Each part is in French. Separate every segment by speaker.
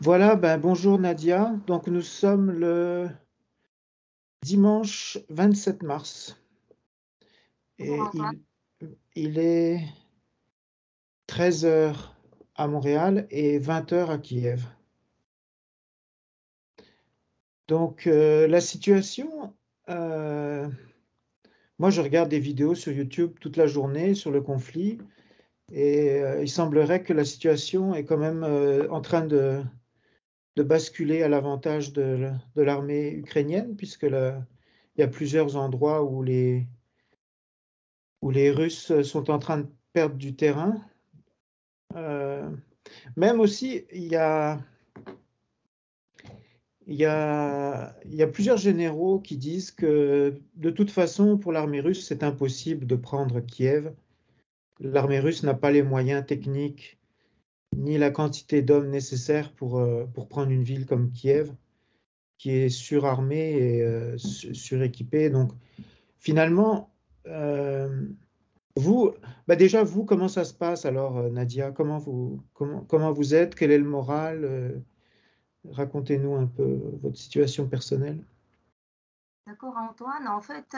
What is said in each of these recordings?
Speaker 1: Voilà, ben, bonjour Nadia. Donc nous sommes le dimanche 27 mars
Speaker 2: Bonjour
Speaker 1: et
Speaker 2: Antoine.
Speaker 1: il est 13 heures à Montréal et 20 heures à Kiev. Donc la situation, euh, moi je regarde des vidéos sur YouTube toute la journée sur le conflit et il semblerait que la situation est quand même en train de basculer à l'avantage de l'armée ukrainienne puisque il y a plusieurs endroits où les Russes sont en train de perdre du terrain. Euh, Même aussi, il y a plusieurs généraux qui disent que de toute façon, pour l'armée russe, c'est impossible de prendre Kiev. L'armée russe n'a pas les moyens techniques ni la quantité d'hommes nécessaires pour prendre une ville comme Kiev, qui est surarmée et suréquipée. Donc, finalement, euh, vous, bah déjà, vous, comment ça se passe alors, Nadia? Comment vous êtes? Quel est le moral? Racontez-nous un peu votre situation personnelle.
Speaker 2: D'accord Antoine, en fait,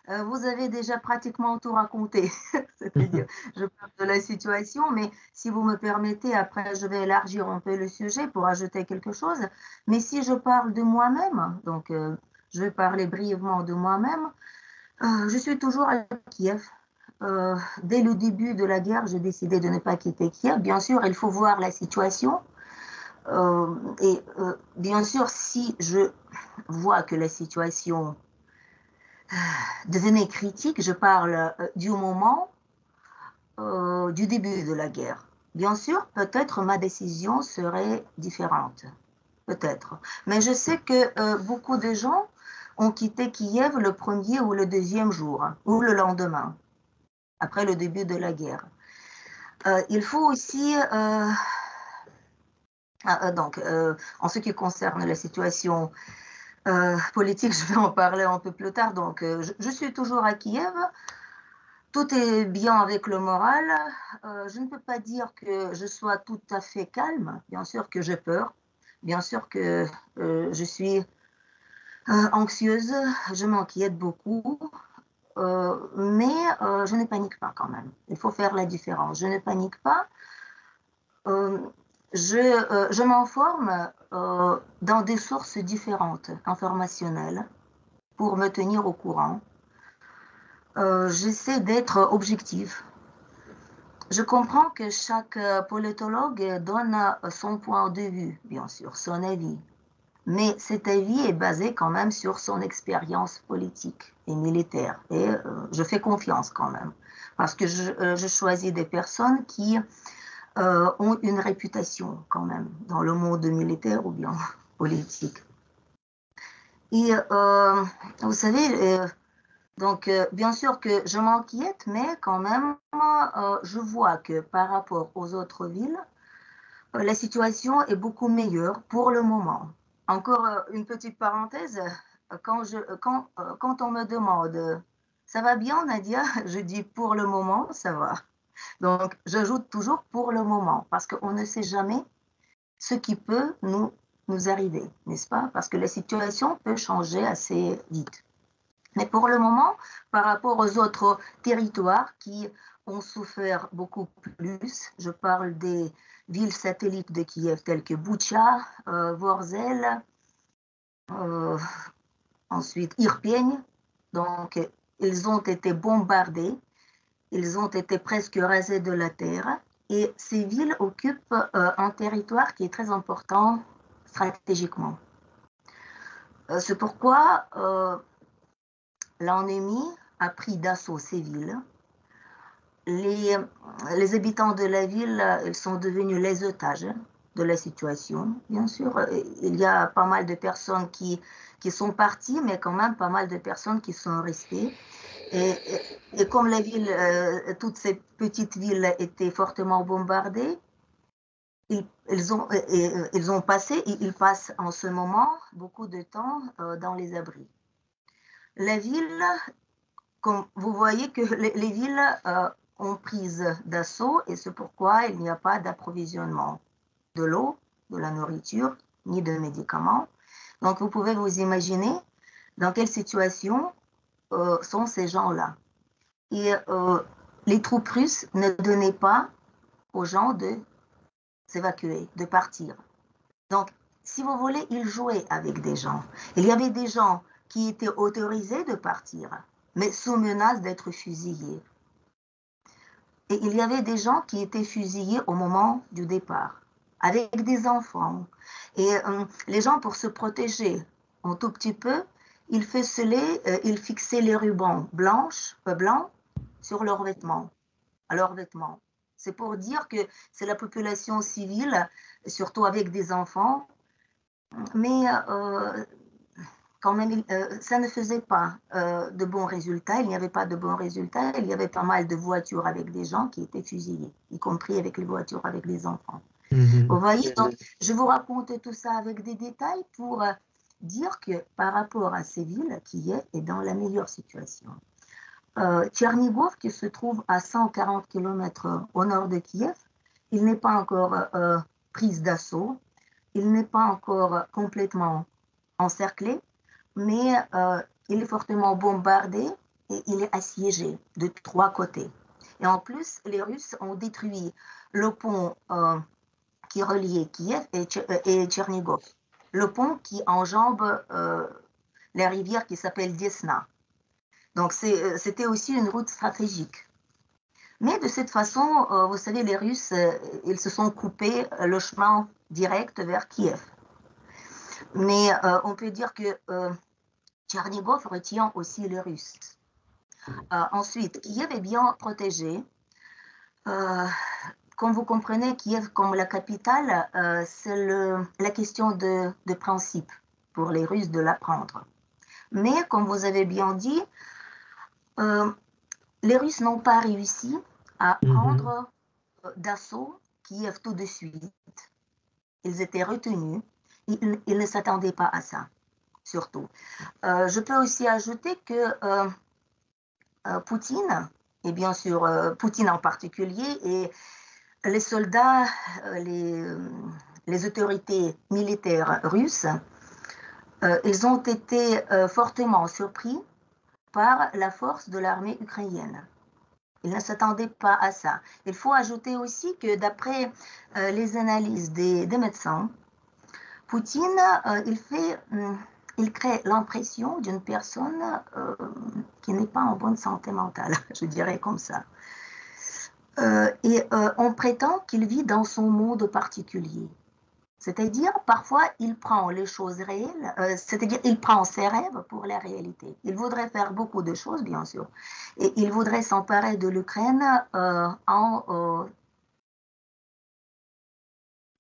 Speaker 2: vous avez déjà pratiquement tout raconté. C'est-à-dire, je parle de la situation, mais si vous me permettez, après, je vais élargir un peu le sujet pour ajouter quelque chose. Mais si je parle de moi-même, donc je vais parler brièvement de moi-même, je suis toujours à Kiev. Dès le début de la guerre, j'ai décidé de ne pas quitter Kiev. Bien sûr, il faut voir la situation. Bien sûr, si je vois que la situation devenait critique, je parle du moment du début de la guerre. Bien sûr, peut-être ma décision serait différente, peut-être. Mais je sais que beaucoup de gens ont quitté Kiev le premier ou le deuxième jour, ou le lendemain, après le début de la guerre. Il faut aussi, en ce qui concerne la situation politique, je vais en parler un peu plus tard. Donc, je suis toujours à Kiev. Tout est bien avec le moral. Je ne peux pas dire que je sois tout à fait calme. Bien sûr que j'ai peur. Bien sûr que je suis anxieuse. Je m'inquiète beaucoup. Mais je ne panique pas quand même. Il faut faire la différence. Je ne panique pas. Euh, je m'informe dans des sources différentes, informationnelles, pour me tenir au courant. J'essaie d'être objective. Je comprends que chaque politologue donne son point de vue, bien sûr, son avis. Mais cet avis est basé quand même sur son expérience politique et militaire. Et je fais confiance quand même. Parce que je choisis des personnes qui ont une réputation quand même dans le monde militaire ou bien politique. Et vous savez, donc, bien sûr que je m'inquiète, mais quand même, je vois que par rapport aux autres villes, la situation est beaucoup meilleure pour le moment. Encore une petite parenthèse, quand on me demande ça va bien, Nadia, je dis pour le moment, ça va. Donc, j'ajoute toujours pour le moment, parce qu'on ne sait jamais ce qui peut nous arriver, n'est-ce pas? Parce que la situation peut changer assez vite. Mais pour le moment, par rapport aux autres territoires qui ont souffert beaucoup plus, je parle des villes satellites de Kiev telles que Boutcha, Vorzel, euh, ensuite Irpień. Donc, ils ont été bombardés, ils ont été presque rasés de la terre. Et ces villes occupent un territoire qui est très important stratégiquement. C'est pourquoi l'ennemi a pris d'assaut ces villes. Les, les habitants de la ville, ils sont devenus les otages de la situation. Bien sûr, il y a pas mal de personnes qui sont parties, mais quand même pas mal de personnes qui sont restées. Et comme la ville, toutes ces petites villes étaient fortement bombardées, ils ont passé et ils passent en ce moment beaucoup de temps dans les abris. La ville, comme vous voyez que les villes ont prise d'assaut et c'est pourquoi il n'y a pas d'approvisionnement de l'eau de la nourriture, ni de médicaments. Donc, vous pouvez vous imaginer dans quelle situation sont ces gens-là. Et les troupes russes ne donnaient pas aux gens de s'évacuer, de partir. Donc, si vous voulez, ils jouaient avec des gens. Il y avait des gens qui étaient autorisés de partir, mais sous menace d'être fusillés. Et il y avait des gens qui étaient fusillés au moment du départ, avec des enfants. Et les gens, pour se protéger un tout petit peu, ils fixaient les rubans blancs sur leurs vêtements, à leurs vêtements. C'est pour dire que c'est la population civile, surtout avec des enfants, mais quand même, ça ne faisait pas de bons résultats. Il n'y avait pas de bons résultats. Il y avait pas mal de voitures avec des gens qui étaient fusillés, y compris avec les voitures avec les enfants. Vous voyez, donc, je vous raconte tout ça avec des détails pour dire que par rapport à ces villes, Kiev est dans la meilleure situation. Tchernigov, qui se trouve à 140 km au nord de Kiev, il n'est pas encore prise d'assaut, il n'est pas encore complètement encerclé, mais il est fortement bombardé et il est assiégé de 3 côtés. Et en plus, les Russes ont détruit le pont qui reliait Kiev et Tchernigov, le pont qui enjambe la rivière qui s'appelle Desna. Donc c'était aussi une route stratégique. Mais de cette façon, vous savez, les Russes, ils se sont coupés le chemin direct vers Kiev. Mais on peut dire que Tchernigov retient aussi les Russes. Ensuite, Kiev est bien protégé. Comme vous comprenez, Kiev comme la capitale, c'est la question de principe pour les Russes de la prendre. Mais comme vous avez bien dit, les Russes n'ont pas réussi à prendre d'assaut Kiev tout de suite. Ils étaient retenus. Ils ne s'attendaient pas à ça, surtout. Je peux aussi ajouter que Poutine, et bien sûr Poutine en particulier, et les soldats, les autorités militaires russes, ils ont été fortement surpris par la force de l'armée ukrainienne. Ils ne s'attendaient pas à ça. Il faut ajouter aussi que d'après les analyses des médecins, Poutine, il crée l'impression d'une personne qui n'est pas en bonne santé mentale, je dirais comme ça. Et on prétend qu'il vit dans son monde particulier. C'est-à-dire, parfois, il prend les choses réelles, c'est-à-dire, il prend ses rêves pour la réalité. Il voudrait faire beaucoup de choses, bien sûr, et il voudrait s'emparer de l'Ukraine en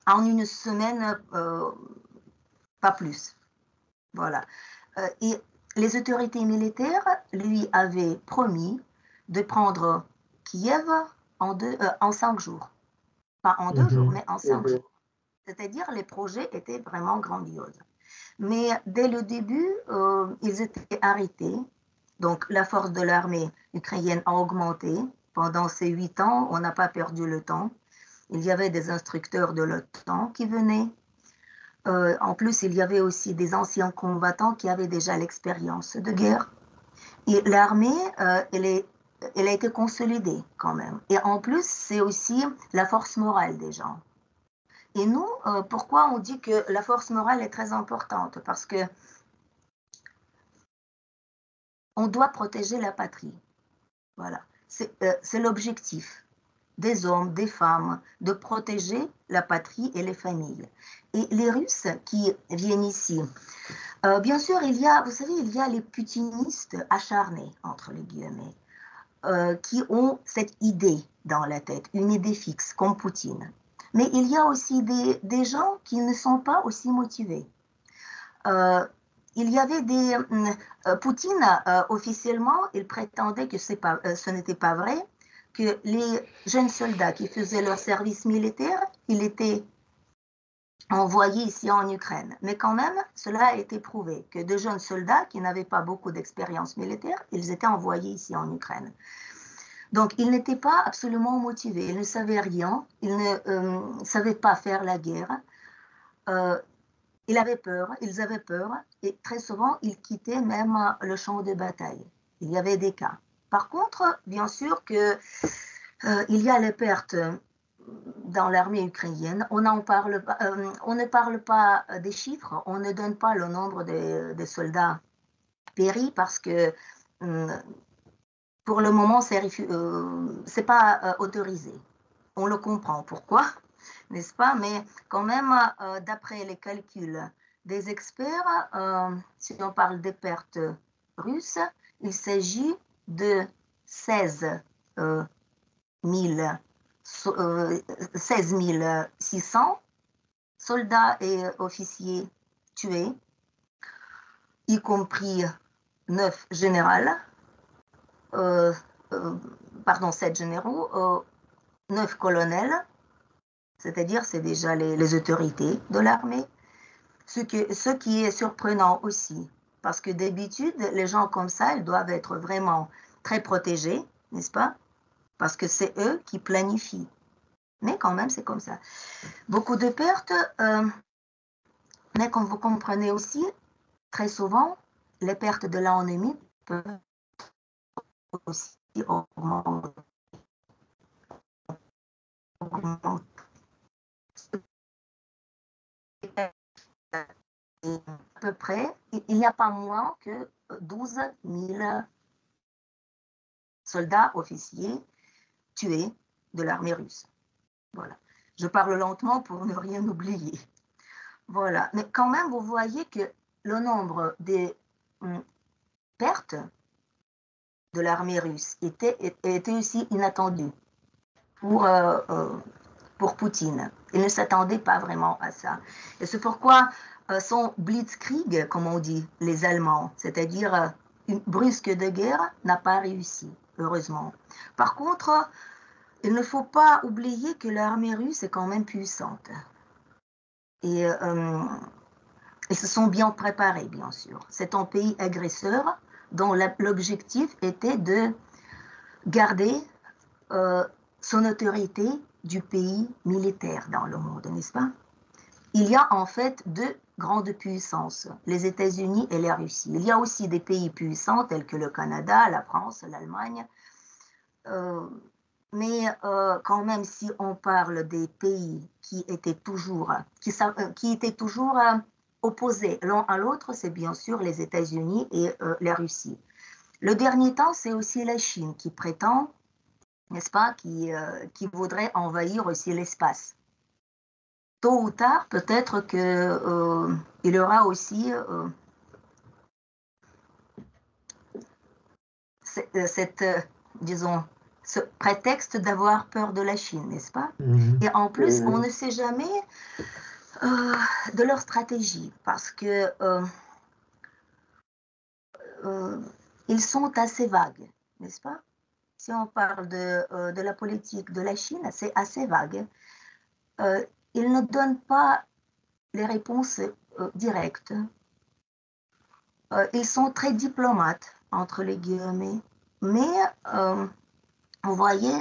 Speaker 2: une semaine, pas plus. Voilà. Et les autorités militaires lui avaient promis de prendre Kiev en 5 jours. Pas en 2 jours, mais en 5 jours. C'est-à-dire, les projets étaient vraiment grandioses. Mais dès le début, ils étaient arrêtés. Donc, la force de l'armée ukrainienne a augmenté. Pendant ces 8 ans, on n'a pas perdu le temps. Il y avait des instructeurs de l'OTAN qui venaient. En plus, il y avait aussi des anciens combattants qui avaient déjà l'expérience de guerre. Et l'armée, elle a été consolidée quand même. Et en plus, c'est aussi la force morale des gens. Et nous, pourquoi on dit que la force morale est très importante? Parce que on doit protéger la patrie. Voilà. C'est l'objectif des hommes, des femmes, de protéger la patrie et les familles. Et les Russes qui viennent ici, bien sûr, vous savez, il y a les putinistes acharnés, entre les guillemets, qui ont cette idée dans la tête, une idée fixe, comme Poutine. Mais il y a aussi des gens qui ne sont pas aussi motivés. Il y avait Poutine, officiellement, il prétendait que ce n'était pas vrai, que les jeunes soldats qui faisaient leur service militaire, ils étaient envoyés ici en Ukraine. Mais quand même, cela a été prouvé, que de jeunes soldats qui n'avaient pas beaucoup d'expérience militaire, ils étaient envoyés ici en Ukraine. Donc, ils n'étaient pas absolument motivés, ils ne savaient rien, ils ne savaient pas faire la guerre. ils avaient peur, et très souvent, ils quittaient même le champ de bataille. Il y avait des cas. Par contre, bien sûr que il y a les pertes dans l'armée ukrainienne. On ne parle pas des chiffres, on ne donne pas le nombre de soldats péris parce que pour le moment, c'est pas autorisé. On le comprend. Pourquoi? N'est-ce pas? Mais quand même, d'après les calculs des experts, si on parle des pertes russes, il s'agit de 16 600 soldats et officiers tués, y compris 9 généraux, 7 généraux, 9 colonels, c'est-à-dire c'est déjà les autorités de l'armée, ce qui est surprenant aussi, parce que d'habitude, les gens comme ça, ils doivent être vraiment très protégés, n'est-ce pas? Parce que c'est eux qui planifient. Mais quand même, c'est comme ça. Beaucoup de pertes, mais comme vous comprenez aussi, très souvent, les pertes de l'ennemi peuvent aussi augmenter. À peu près, il n'y a pas moins que 12 000 soldats officiers tués de l'armée russe. Voilà. Je parle lentement pour ne rien oublier. Voilà. Mais quand même, vous voyez que le nombre des pertes de l'armée russe était aussi inattendu pour Poutine. Il ne s'attendait pas vraiment à ça. Et c'est pourquoi son blitzkrieg, comme on dit les Allemands, c'est-à-dire une brusque de guerre, n'a pas réussi, heureusement. Par contre, il ne faut pas oublier que l'armée russe est quand même puissante. Et ils se sont bien préparés, bien sûr. C'est un pays agresseur dont l'objectif était de garder son autorité du pays militaire dans le monde, n'est-ce pas? Il y a en fait deux grandes puissances, les États-Unis et la Russie. Il y a aussi des pays puissants tels que le Canada, la France, l'Allemagne. Mais quand même, si on parle des pays qui étaient toujours opposés l'un à l'autre, c'est bien sûr les États-Unis et la Russie. Le dernier temps, c'est aussi la Chine qui prétend, n'est-ce pas, qui voudrait envahir aussi l'espace. Tôt ou tard, peut-être qu'il y aura aussi disons, ce prétexte d'avoir peur de la Chine, n'est-ce pas? Et en plus, on ne sait jamais de leur stratégie, parce que ils sont assez vagues, n'est-ce pas? Si on parle de la politique de la Chine, c'est assez vague. Ils ne donnent pas les réponses directes. Ils sont très diplomates, entre les guillemets, mais vous voyez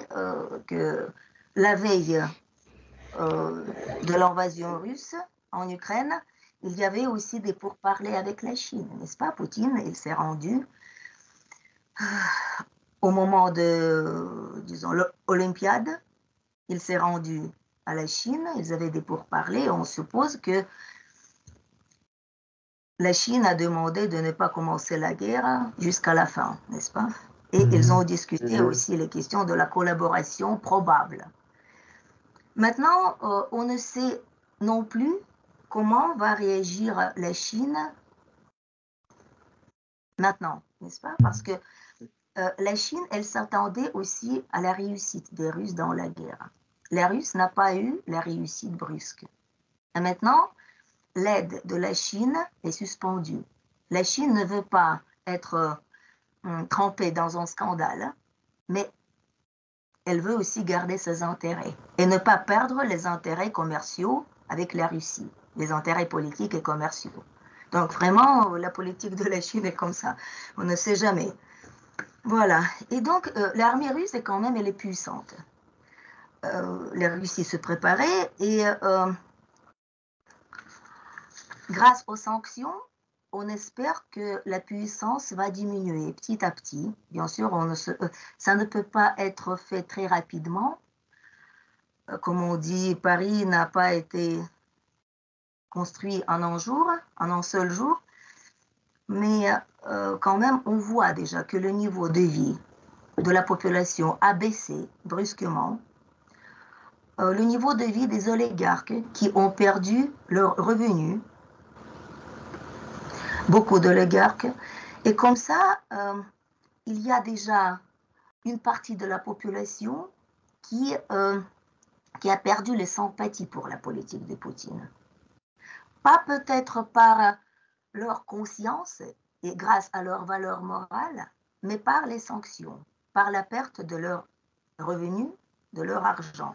Speaker 2: que la veille de l'invasion russe en Ukraine, il y avait aussi des pourparlers avec la Chine, n'est-ce pas? Poutine, il s'est rendu au moment de, disons, l'Olympiade, il s'est rendu à la Chine, ils avaient des pourparlers, on suppose que la Chine a demandé de ne pas commencer la guerre jusqu'à la fin, n'est-ce pas? Et ils ont discuté aussi les questions de la collaboration probable. Maintenant, on ne sait non plus comment va réagir la Chine maintenant, n'est-ce pas? Parce que la Chine, elle s'attendait aussi à la réussite des Russes dans la guerre. La Russie n'a pas eu la réussite brusque. Et maintenant, l'aide de la Chine est suspendue. La Chine ne veut pas être trempée dans un scandale, mais elle veut aussi garder ses intérêts et ne pas perdre les intérêts commerciaux avec la Russie, les intérêts politiques et commerciaux. Donc vraiment, la politique de la Chine est comme ça. On ne sait jamais. Voilà. Et donc, l'armée russe, est quand même, elle est puissante. La Russie se préparait et grâce aux sanctions, on espère que la puissance va diminuer petit à petit. Bien sûr, ça ne peut pas être fait très rapidement. Comme on dit, Paris n'a pas été construit en un seul jour, mais quand même, on voit déjà que le niveau de vie de la population a baissé brusquement. Le niveau de vie des oligarques qui ont perdu leurs revenus, beaucoup d'oligarques, et comme ça, il y a déjà une partie de la population qui a perdu les sympathies pour la politique de Poutine. Pas peut-être par leur conscience et grâce à leur valeur morale, mais par les sanctions, par la perte de leurs revenus, de leur argent.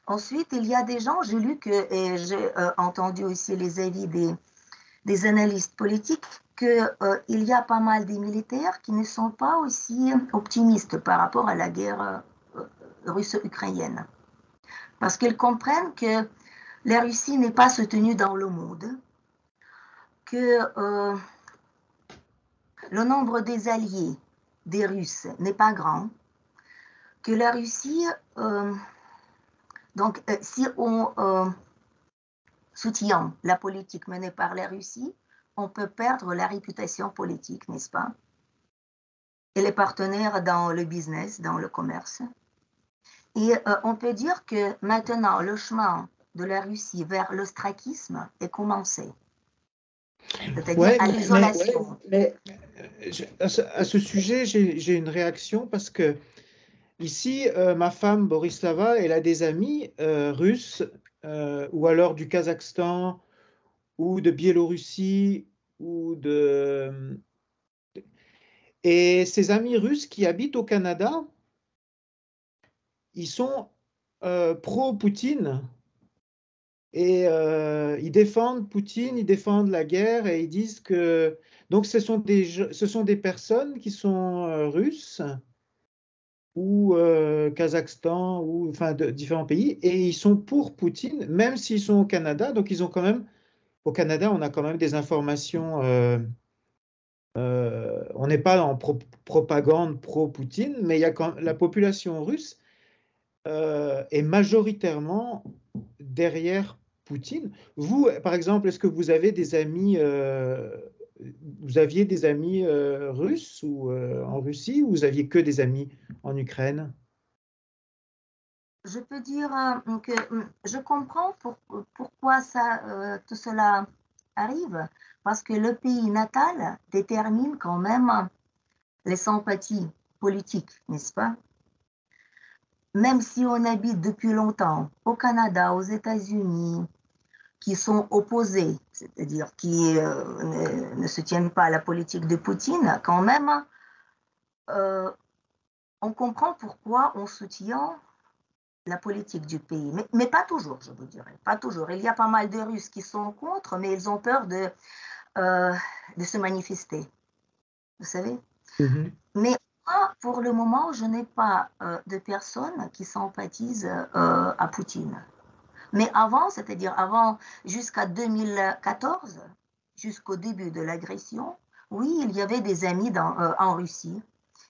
Speaker 2: Ensuite, il y a des gens, j'ai lu et j'ai entendu aussi les avis des analystes politiques, qu'il y a pas mal des militaires qui ne sont pas aussi optimistes par rapport à la guerre russo-ukrainienne. Parce qu'ils comprennent que la Russie n'est pas soutenue dans le monde, que le nombre des alliés des Russes n'est pas grand, que la Russie, donc si on soutient la politique menée par la Russie, on peut perdre la réputation politique, n'est-ce pas? Et les partenaires dans le business, dans le commerce. Et on peut dire que maintenant, le chemin de la Russie vers l'ostrakisme est commencé. C'est-à-dire à l'isolation.
Speaker 1: À ce sujet, j'ai une réaction parce que ici, ma femme Borislava, elle a des amis russes ou alors du Kazakhstan ou de Biélorussie et ces amis russes qui habitent au Canada, ils sont pro-Poutine et ils défendent Poutine, ils défendent la guerre et ils disent que donc ce sont des personnes qui sont russes ou Kazakhstan ou enfin de différents pays et ils sont pour Poutine même s'ils sont au Canada. Donc ils ont quand même au Canada on a quand même des informations. On n'est pas en propagande pro-Poutine, mais il y a la population russe est majoritairement derrière Poutine. Vous, par exemple, est-ce que vous avez des amis, vous aviez des amis russes ou en Russie, ou vous aviez que des amis en Ukraine?
Speaker 2: Je peux dire que je comprends pourquoi tout cela arrive, parce que le pays natal détermine quand même les sympathies politiques, n'est-ce pas? Même si on habite depuis longtemps au Canada, aux États-Unis, qui sont opposés, c'est-à-dire qui ne soutiennent pas la politique de Poutine, quand même, on comprend pourquoi on soutient la politique du pays. Mais pas toujours, je vous dirais, pas toujours. Il y a pas mal de Russes qui sont contre, mais ils ont peur de se manifester, vous savez.
Speaker 1: Mm-hmm.
Speaker 2: Mais moi, pour le moment, je n'ai pas de personnes qui sympathisent à Poutine. Mais avant, c'est-à-dire avant, jusqu'à 2014, jusqu'au début de l'agression, oui, il y avait des amis en Russie.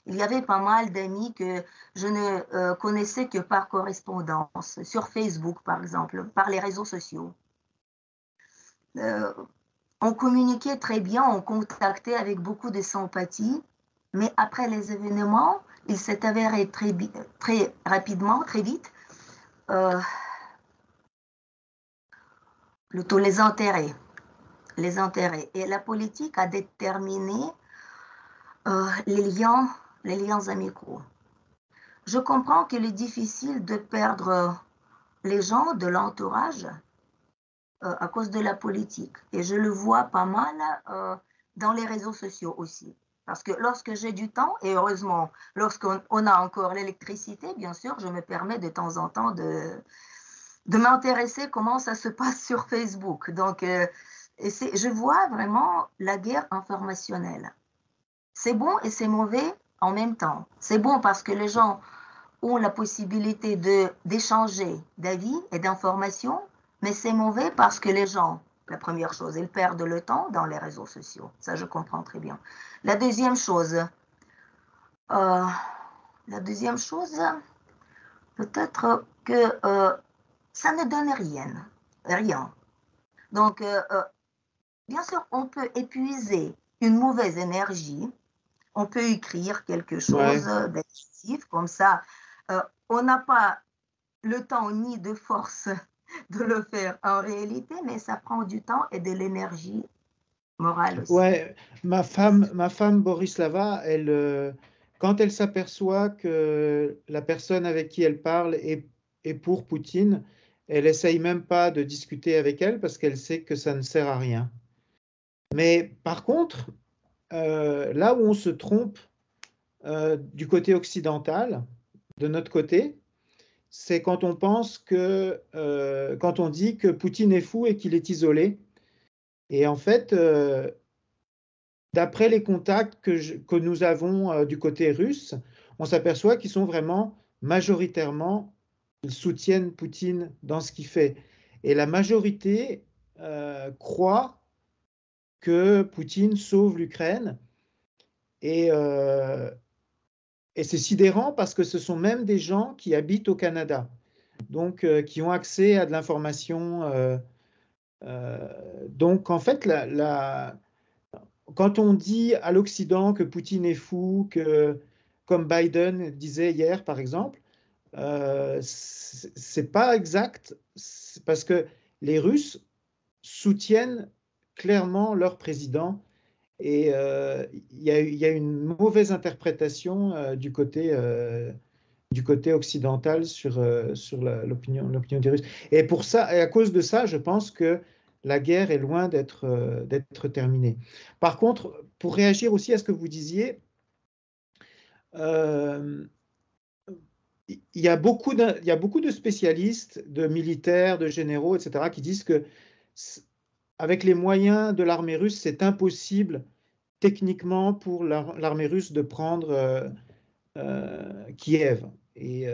Speaker 2: Il y avait pas mal d'amis que je ne connaissais que par correspondance, sur Facebook par exemple, par les réseaux sociaux. On communiquait très bien, on contactait avec beaucoup de sympathie, mais après les événements, il s'est avéré très rapidement, très vite, plutôt les intérêts. Et la politique a déterminé les liens amicaux. Je comprends qu'il est difficile de perdre les gens de l'entourage à cause de la politique. Et je le vois pas mal dans les réseaux sociaux aussi. Parce que lorsque j'ai du temps, et heureusement, lorsqu'on a encore l'électricité, bien sûr, je me permets de temps en temps de m'intéresser comment ça se passe sur Facebook. Donc, je vois vraiment la guerre informationnelle. C'est bon et c'est mauvais en même temps. C'est bon parce que les gens ont la possibilité d'échanger d'avis et d'informations, mais c'est mauvais parce que les gens La première chose, ils perdent le temps dans les réseaux sociaux. Ça, je comprends très bien. La deuxième chose, peut-être que ça ne donne rien. Donc, bien sûr, on peut épuiser une mauvaise énergie, on peut écrire quelque chose d'excessif, comme ça, on n'a pas le temps ni de force de le faire en réalité, mais ça prend du temps et de l'énergie morale aussi.
Speaker 1: Ouais, ma femme Borislava, quand elle s'aperçoit que la personne avec qui elle parle est pour Poutine, elle essaye même pas de discuter avec elle parce qu'elle sait que ça ne sert à rien. Mais par contre, là où on se trompe du côté occidental, de notre côté, c'est quand on pense quand on dit que Poutine est fou et qu'il est isolé. Et en fait, d'après les contacts que nous avons du côté russe, on s'aperçoit qu'ils sont vraiment majoritairement, ils soutiennent Poutine dans ce qu'il fait. Et la majorité croit que Poutine sauve l'Ukraine. Et, et c'est sidérant parce que ce sont même des gens qui habitent au Canada, donc qui ont accès à de l'information. Donc en fait, quand on dit à l'Occident que Poutine est fou, comme Biden disait hier par exemple, c'est pas exact parce que les Russes soutiennent clairement leur président et il y a une mauvaise interprétation du côté occidental sur l'opinion des Russes. Et pour ça, et à cause de ça, je pense que la guerre est loin d'être terminée. Par contre, pour réagir aussi à ce que vous disiez, euh, il y a beaucoup de spécialistes, de militaires, de généraux, etc., qui disent que avec les moyens de l'armée russe, c'est impossible techniquement pour l'armée russe de prendre Kiev. Et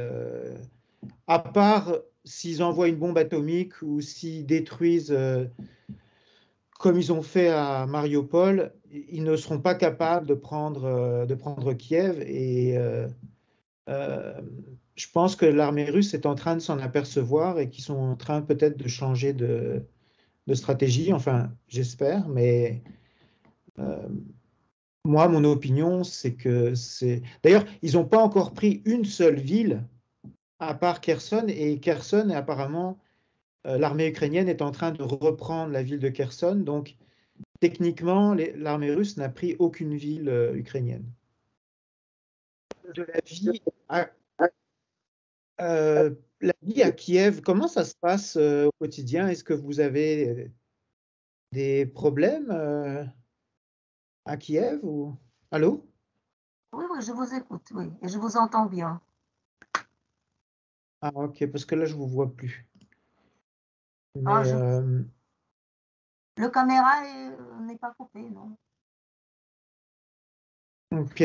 Speaker 1: à part s'ils envoient une bombe atomique ou s'ils détruisent, comme ils ont fait à Mariupol, ils ne seront pas capables de prendre Kiev. Et je pense que l'armée russe est en train de s'en apercevoir et qu'ils sont en train peut-être de changer de stratégie. Enfin, j'espère, mais euh, moi, mon opinion, c'est que c'est. D'ailleurs, ils n'ont pas encore pris une seule ville à part Kherson, et Kherson, apparemment, l'armée ukrainienne est en train de reprendre la ville de Kherson, donc techniquement, l'armée russe n'a pris aucune ville ukrainienne. De la vie à Kiev, comment ça se passe au quotidien? Est-ce que vous avez des problèmes à Kiev ou... Allô?
Speaker 2: Oui, oui, je vous écoute, oui, et je vous entends bien.
Speaker 1: Ah, ok, parce que là, je vous vois plus.
Speaker 2: Ah,
Speaker 1: Mais
Speaker 2: le caméra n'est pas coupé, non?
Speaker 1: ok.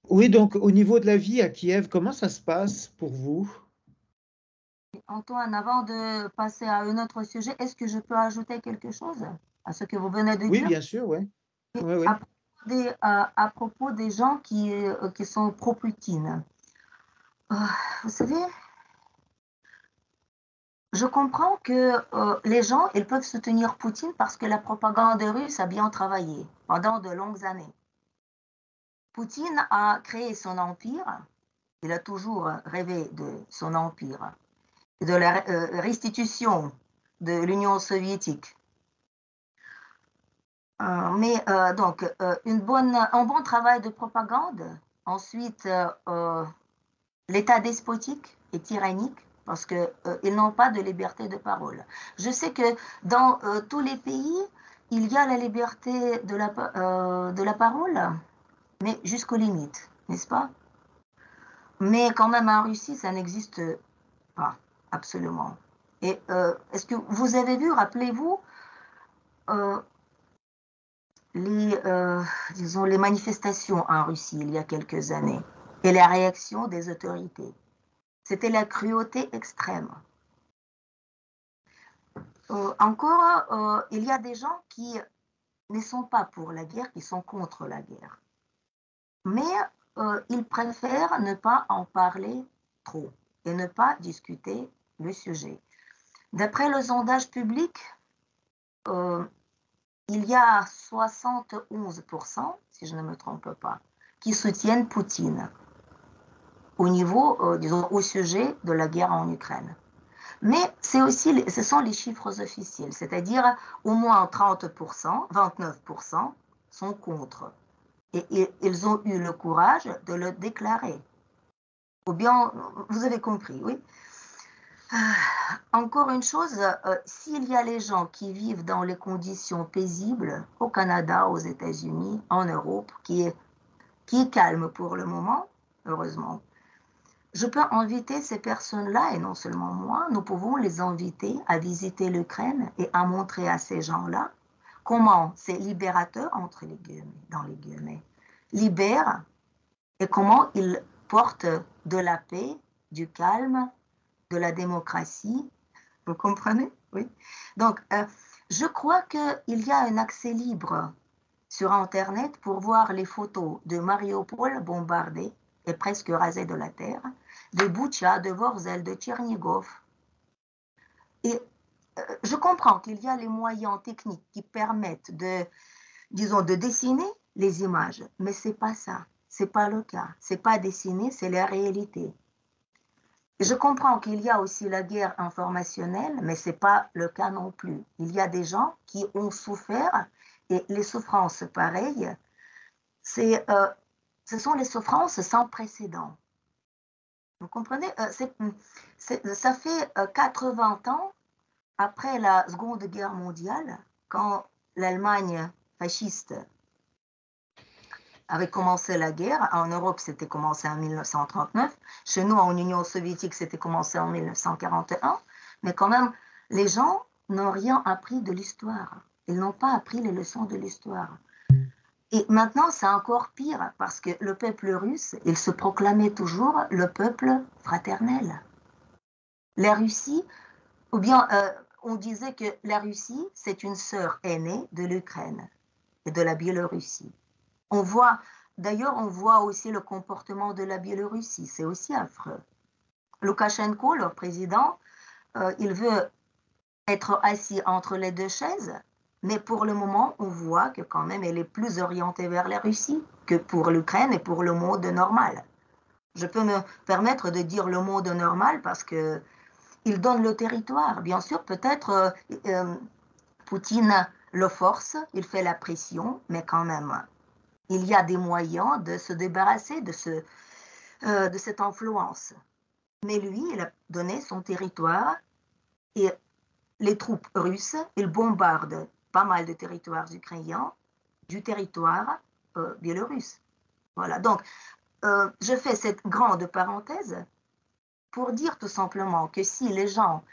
Speaker 1: Oui, donc au niveau de la vie à Kiev, comment ça se passe pour vous?
Speaker 2: Antoine, avant de passer à un autre sujet, est-ce que je peux ajouter quelque chose à ce que vous venez de
Speaker 1: Oui,
Speaker 2: dire?
Speaker 1: bien sûr, oui. Oui, oui.
Speaker 2: À propos des gens qui sont pro-Poutine. Vous savez, je comprends que les gens, ils peuvent soutenir Poutine parce que la propagande russe a bien travaillé pendant de longues années. Poutine a créé son empire, il a toujours rêvé de son empire, de la restitution de l'Union soviétique. Donc, un bon travail de propagande. Ensuite, l'État despotique et tyrannique parce qu'ils n'ont pas de liberté de parole. Je sais que dans tous les pays, il y a la liberté de la parole, mais jusqu'aux limites, n'est-ce pas? Mais quand même en Russie, ça n'existe pas, absolument. Et est-ce que vous avez vu, rappelez-vous, euh, disons, les manifestations en Russie il y a quelques années et la réaction des autorités? C'était la cruauté extrême. Encore, il y a des gens qui ne sont pas pour la guerre, qui sont contre la guerre. Mais ils préfèrent ne pas en parler trop et ne pas discuter le sujet. D'après le sondage public, il y a 71%, si je ne me trompe pas, qui soutiennent Poutine au niveau, disons, au sujet de la guerre en Ukraine. Mais ce sont les chiffres officiels, c'est-à-dire au moins 30%, 29% sont contre. Et ils ont eu le courage de le déclarer. Ou bien, vous avez compris, oui. Encore une chose, s'il y a les gens qui vivent dans les conditions paisibles, au Canada, aux États-Unis, en Europe, qui est calme pour le moment, heureusement, je peux inviter ces personnes-là, et non seulement moi, nous pouvons les inviter à visiter l'Ukraine et à montrer à ces gens-là comment c'est libérateur, entre les guillemets, dans les guillemets, libère et comment il porte de la paix, du calme, de la démocratie. Vous comprenez? Oui. Donc, je crois qu'il y a un accès libre sur Internet pour voir les photos de Mariupol bombardée et presque rasée de la terre, de Boutcha, de Vorzel, de Tchernigov. Et je comprends qu'il y a les moyens techniques qui permettent disons, de dessiner les images, mais c'est pas ça, c'est pas le cas, c'est pas dessiner, c'est la réalité. Je comprends qu'il y a aussi la guerre informationnelle, mais c'est pas le cas non plus. Il y a des gens qui ont souffert et les souffrances pareilles, ce sont les souffrances sans précédent. Vous comprenez? Ça fait 80 ans après la Seconde Guerre mondiale, quand l'Allemagne fasciste avait commencé la guerre. En Europe, c'était commencé en 1939. Chez nous, en Union soviétique, c'était commencé en 1941. Mais quand même, les gens n'ont rien appris de l'histoire. Ils n'ont pas appris les leçons de l'histoire. Et maintenant, c'est encore pire, parce que le peuple russe, il se proclamait toujours le peuple fraternel. La Russie, ou bien on disait que la Russie, c'est une sœur aînée de l'Ukraine et de la Biélorussie. D'ailleurs, on voit aussi le comportement de la Biélorussie, c'est aussi affreux. Loukachenko, leur président, il veut être assis entre les deux chaises, mais pour le moment, on voit que quand même, elle est plus orientée vers la Russie que pour l'Ukraine et pour le monde normal. Je peux me permettre de dire le monde normal parce que il donne le territoire. Bien sûr, peut-être Poutine le force, il fait la pression, mais quand même, il y a des moyens de se débarrasser de cette influence. Mais lui, il a donné son territoire et les troupes russes, ils bombardent pas mal de territoires ukrainiens, du territoire biélorusse. Voilà, donc je fais cette grande parenthèse pour dire tout simplement que si les gens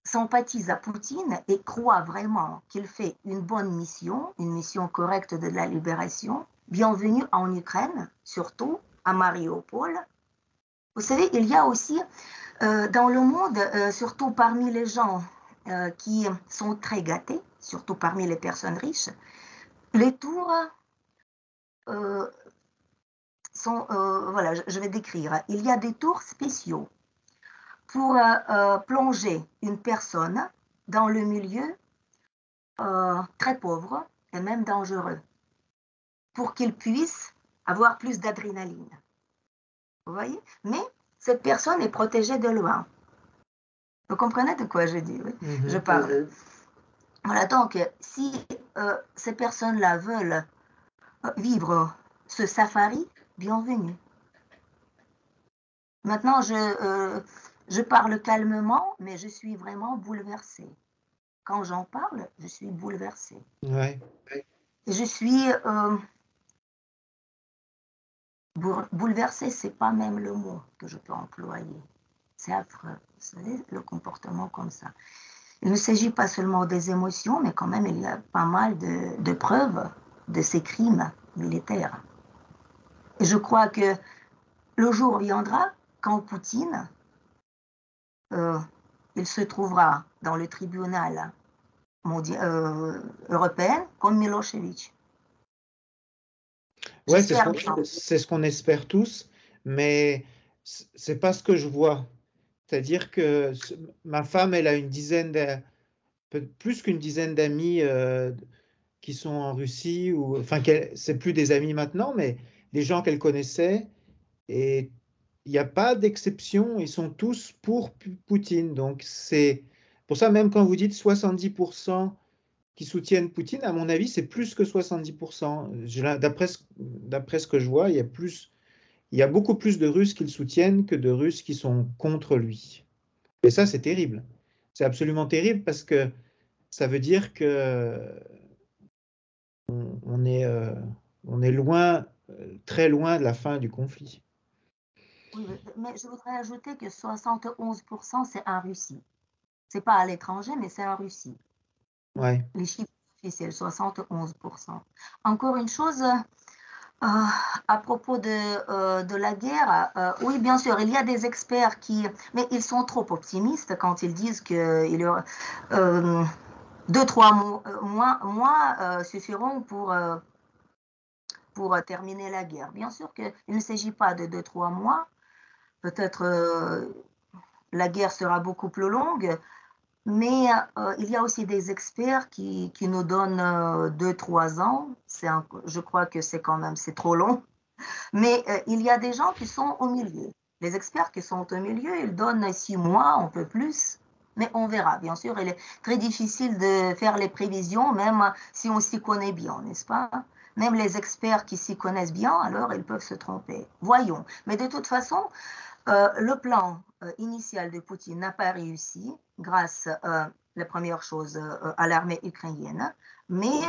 Speaker 2: sympathisent à Poutine et croient vraiment qu'il fait une bonne mission, une mission correcte de la libération, bienvenue en Ukraine, surtout à Mariupol. Vous savez, il y a aussi dans le monde, surtout parmi les gens qui sont très gâtés, surtout parmi les personnes riches, les tours sont, voilà, je vais décrire. Il y a des tours spéciaux pour plonger une personne dans le milieu très pauvre et même dangereux, pour qu'il puisse avoir plus d'adrénaline. Vous voyez? Mais cette personne est protégée de loin. Vous comprenez de quoi je dis? Oui, je parle. Voilà, donc si ces personnes-là veulent vivre ce safari, bienvenue. Maintenant, je parle calmement, mais je suis vraiment bouleversée. Quand j'en parle, je suis bouleversée.
Speaker 1: Ouais.
Speaker 2: Je suis bouleversée, c'est pas même le mot que je peux employer. C'est affreux, vous savez, le comportement comme ça. Il ne s'agit pas seulement des émotions, mais quand même, il y a pas mal de preuves de ces crimes militaires. Et je crois que le jour viendra quand Poutine il se trouvera dans le tribunal européen comme Milosevic.
Speaker 1: Ouais, c'est ce qu'on espère tous, mais c'est pas ce que je vois. C'est-à-dire que ma femme, elle a une dizaine, plus qu'une dizaine d'amis qui sont en Russie, ou enfin, c'est plus des amis maintenant, mais des gens qu'elle connaissait, et il n'y a pas d'exception, ils sont tous pour Poutine. Donc c'est pour ça, même quand vous dites 70% qui soutiennent Poutine, à mon avis, c'est plus que 70%. D'après ce que je vois, il y a beaucoup plus de Russes qui le soutiennent que de Russes qui sont contre lui. Et ça, c'est terrible. C'est absolument terrible parce que ça veut dire que on est loin, très loin de la fin du conflit.
Speaker 2: Oui, mais je voudrais ajouter que 71%, c'est en Russie. C'est pas à l'étranger, mais c'est en Russie.
Speaker 1: Ouais.
Speaker 2: Les chiffres officiels, 71%. Encore une chose, à propos de la guerre, oui, bien sûr, il y a des experts mais ils sont trop optimistes quand ils disent qu'il y aura 2-3 mois suffiront pour terminer la guerre. Bien sûr qu'il ne s'agit pas de 2-3 mois. Peut-être la guerre sera beaucoup plus longue, mais il y a aussi des experts qui nous donnent 2-3 ans. Je crois que c'est trop long. Mais il y a des gens qui sont au milieu. Les experts qui sont au milieu, ils donnent 6 mois, un peu plus, mais on verra. Bien sûr, il est très difficile de faire les prévisions, même si on s'y connaît bien, n'est-ce pas? Même les experts qui s'y connaissent bien, alors ils peuvent se tromper. Voyons. Mais de toute façon, le plan initial de Poutine n'a pas réussi grâce, la première chose, à l'armée ukrainienne, mais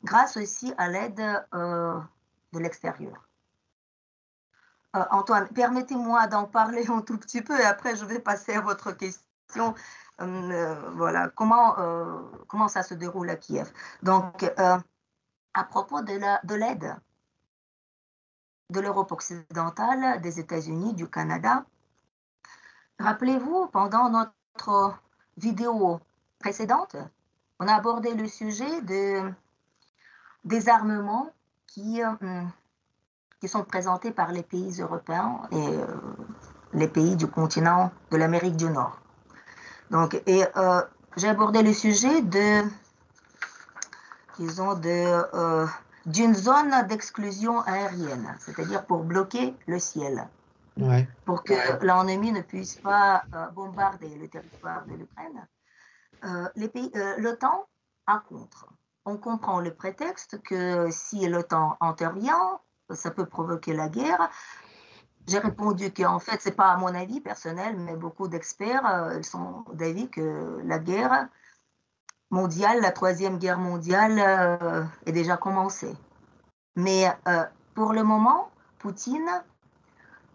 Speaker 2: grâce aussi à l'aide de l'extérieur. Antoine, permettez-moi d'en parler un tout petit peu et après je vais passer à votre question. Voilà, comment ça se déroule à Kiev. Donc, à propos de l'aide de l'Europe occidentale, des États-Unis, du Canada, rappelez-vous, pendant notre vidéo précédente, on a abordé le sujet des armements qui sont présentés par les pays européens et les pays du continent de l'Amérique du Nord. Donc, j'ai abordé le sujet d'une zone d'exclusion aérienne, c'est-à-dire pour bloquer le ciel,
Speaker 1: Ouais.
Speaker 2: pour que l'ennemi ne puisse pas bombarder le territoire de l'Ukraine. L'OTAN a contre. On comprend le prétexte que si l'OTAN intervient, ça peut provoquer la guerre. J'ai répondu qu'en fait, ce n'est pas à mon avis personnel, mais beaucoup d'experts sont d'avis que la guerre mondiale, la troisième guerre mondiale, est déjà commencée. Mais pour le moment, Poutine,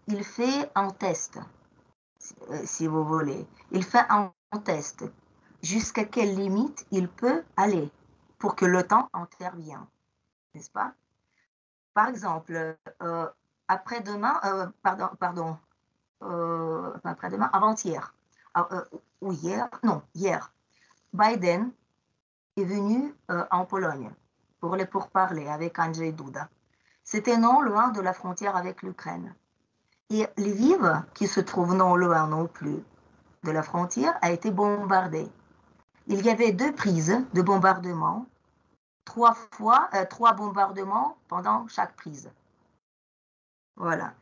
Speaker 2: il fait un test, si vous voulez. Il fait un test. Jusqu'à quelle limite il peut aller pour que l'OTAN intervienne, n'est-ce pas? Par exemple, après-demain, après-demain, avant-hier, ou hier, non, hier, Biden est venu en Pologne pour les pourparlers avec Andrzej Duda. C'était non loin de la frontière avec l'Ukraine. Et Lviv, qui se trouve non loin non plus de la frontière, a été bombardée. Il y avait 2 prises de bombardement, 3 bombardements pendant chaque prise. Voilà.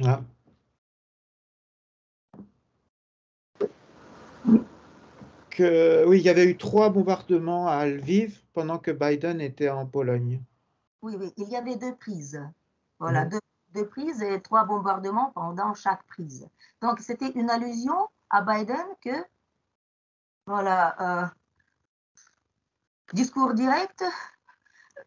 Speaker 1: Ah. Oui, il y avait eu 3 bombardements à Lviv pendant que Biden était en Pologne.
Speaker 2: Oui, il y avait 2 prises. Voilà, deux prises et 3 bombardements pendant chaque prise. Donc, c'était une allusion à Biden que, voilà, discours direct,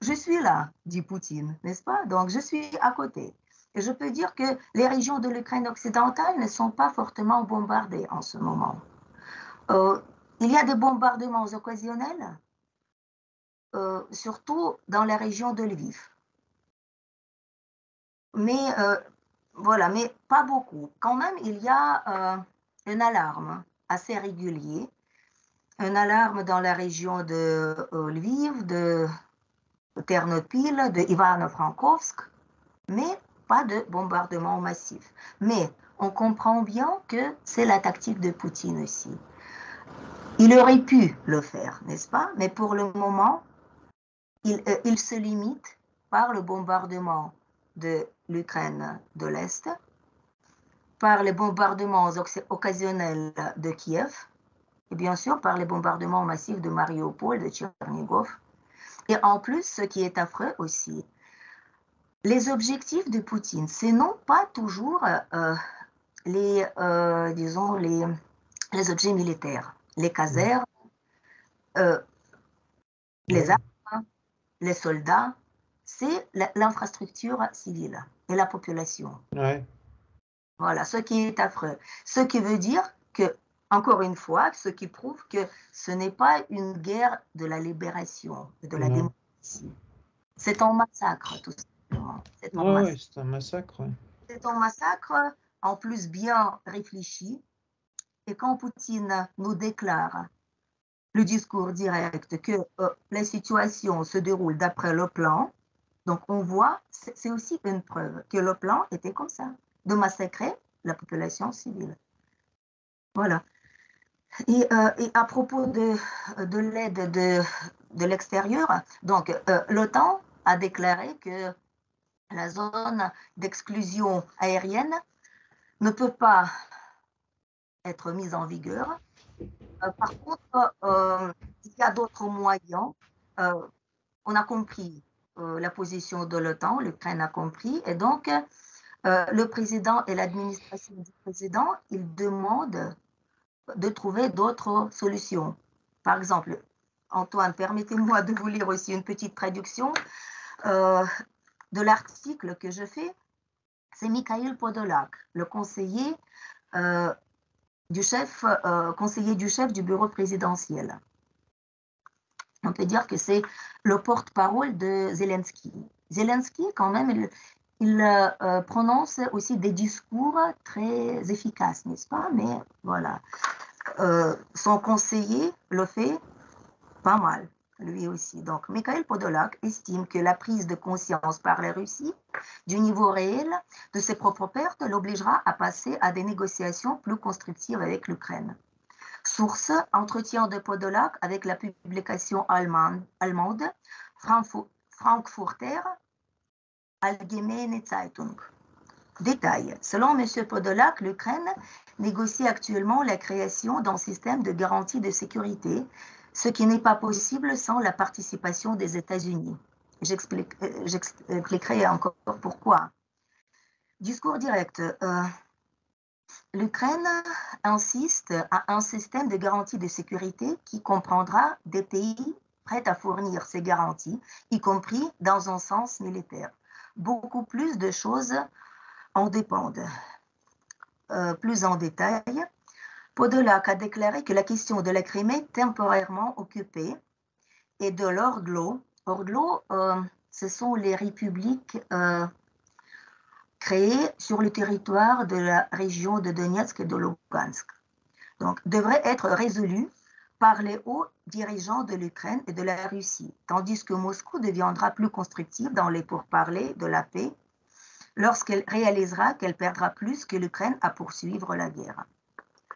Speaker 2: je suis là, dit Poutine, n'est-ce pas? Donc, je suis à côté. Et je peux dire que les régions de l'Ukraine occidentale ne sont pas fortement bombardées en ce moment. Il y a des bombardements occasionnels, surtout dans la région de Lviv. Mais voilà, mais pas beaucoup. Quand même, il y a une alarme assez régulière, une alarme dans la région de Lviv, de Ternopil, de Ivano-Frankovsk, mais pas de bombardement massif. Mais on comprend bien que c'est la tactique de Poutine aussi. Il aurait pu le faire, n'est-ce pas? Mais pour le moment, il se limite par le bombardement de l'Ukraine de l'Est, par les bombardements occasionnels de Kiev, et bien sûr par les bombardements massifs de Mariupol, de Tchernigov. Et en plus, ce qui est affreux aussi, les objectifs de Poutine, c'est non pas toujours disons, les objets militaires, les casernes, les
Speaker 1: Oui,
Speaker 2: armes, les soldats, c'est l'infrastructure civile et la population.
Speaker 1: ouais.
Speaker 2: Voilà, ce qui est affreux. Ce qui veut dire que, encore une fois, ce qui prouve que ce n'est pas une guerre de la libération, de la
Speaker 1: Non.
Speaker 2: démocratie. C'est un massacre, tout simplement.
Speaker 1: Ouais, ouais, c'est un massacre. Ouais.
Speaker 2: C'est un massacre, en plus bien réfléchi. Et quand Poutine nous déclare le discours direct que la situation se déroule d'après le plan, donc on voit, c'est aussi une preuve que le plan était comme ça, de massacrer la population civile. Voilà. Et à propos de l'aide de l'extérieur, donc l'OTAN a déclaré que la zone d'exclusion aérienne ne peut pas être mise en vigueur. Par contre, il y a d'autres moyens. On a compris la position de l'OTAN, l'Ukraine a compris, et donc le président et l'administration du président, ils demandent de trouver d'autres solutions. Par exemple, Antoine, permettez-moi de vous lire aussi une petite traduction de l'article que je fais. C'est Mikhail Podolak, le conseiller conseiller du chef du bureau présidentiel. On peut dire que c'est le porte-parole de Zelensky. Zelensky, quand même, il prononce aussi des discours très efficaces, n'est-ce pas? Mais voilà, son conseiller le fait pas mal, lui aussi. Donc, Mikhail Podolak estime que la prise de conscience par la Russie du niveau réel de ses propres pertes l'obligera à passer à des négociations plus constructives avec l'Ukraine. Source, entretien de Podolak avec la publication allemande Frankfurter Allgemeine Zeitung. Détail. Selon M. Podolak, l'Ukraine négocie actuellement la création d'un système de garantie de sécurité, ce qui n'est pas possible sans la participation des États-Unis. J'expliquerai encore pourquoi. Discours direct. L'Ukraine insiste à un système de garantie de sécurité qui comprendra des pays prêts à fournir ces garanties, y compris dans un sens militaire. Beaucoup plus de choses en dépendent. Plus en détail, Podolak a déclaré que la question de la Crimée temporairement occupée et de l'Ordlo, ce sont les républiques créées sur le territoire de la région de Donetsk et de Lugansk. Donc, devrait être résolue par les hauts dirigeants de l'Ukraine et de la Russie, tandis que Moscou deviendra plus constructive dans les pourparlers de la paix lorsqu'elle réalisera qu'elle perdra plus que l'Ukraine à poursuivre la guerre.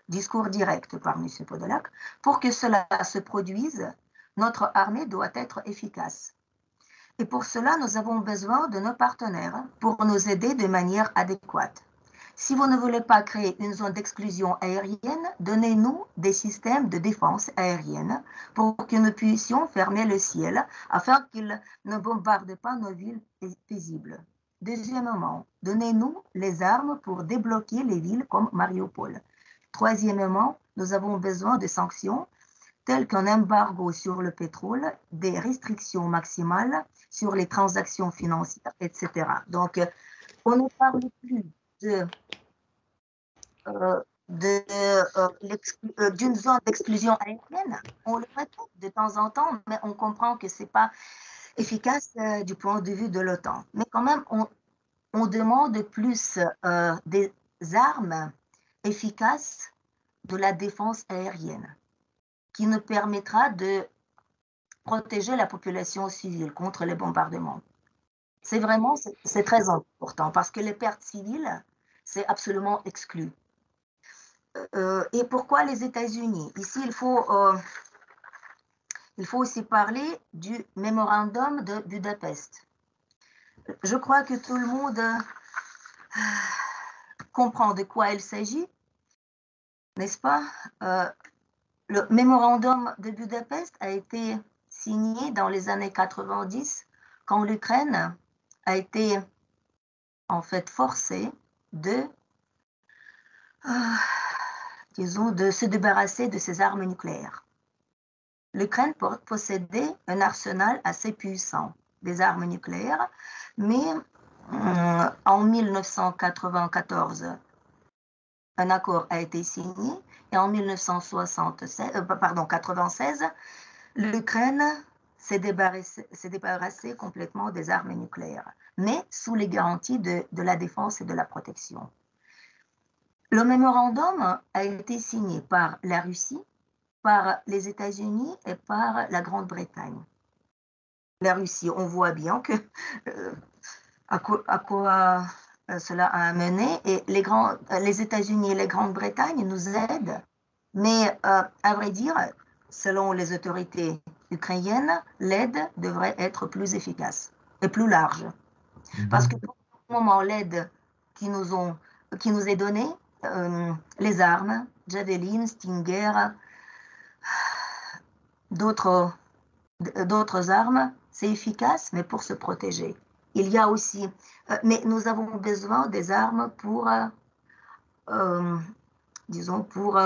Speaker 2: Discours direct par M. Podolak. Pour que cela se produise, notre armée doit être efficace. Et pour cela, nous avons besoin de nos partenaires pour nous aider de manière adéquate. Si vous ne voulez pas créer une zone d'exclusion aérienne, donnez-nous des systèmes de défense aérienne pour que nous puissions fermer le ciel afin qu'ils ne bombardent pas nos villes paisibles. Deuxièmement, donnez-nous les armes pour débloquer les villes comme Mariupol. Troisièmement, nous avons besoin de sanctions telles qu'un embargo sur le pétrole, des restrictions maximales sur les transactions financières, etc. Donc, on ne parle plus d'une zone d'exclusion aérienne. On le répète de temps en temps, mais on comprend que ce n'est pas efficace du point de vue de l'OTAN. Mais quand même, on demande plus des armes efficaces de la défense aérienne, qui nous permettra de protéger la population civile contre les bombardements. C'est vraiment, c'est très important, parce que les pertes civiles, c'est absolument exclu. Et pourquoi les États-Unis? Ici, il faut aussi parler du mémorandum de Budapest. Je crois que tout le monde comprend de quoi il s'agit, n'est-ce pas? Le mémorandum de Budapest a été signé dans les années 90, quand l'Ukraine a été en fait forcée de, disons, de se débarrasser de ses armes nucléaires. L'Ukraine possédait un arsenal assez puissant des armes nucléaires, mais en 1994, un accord a été signé et en 1996, l'Ukraine s'est débarrassée complètement des armes nucléaires, mais sous les garanties de la défense et de la protection. Le mémorandum a été signé par la Russie, par les États-Unis et par la Grande-Bretagne. La Russie, on voit bien que à quoi cela a amené, et les États-Unis et la Grande-Bretagne nous aident, mais à vrai dire, selon les autorités ukrainiennes, l'aide devrait être plus efficace et plus large. Parce que pour le moment, l'aide qui nous est donnée, les armes, Javelin, Stinger, d'autres armes, c'est efficace, mais pour se protéger. Il y a aussi, mais nous avons besoin des armes pour, disons, pour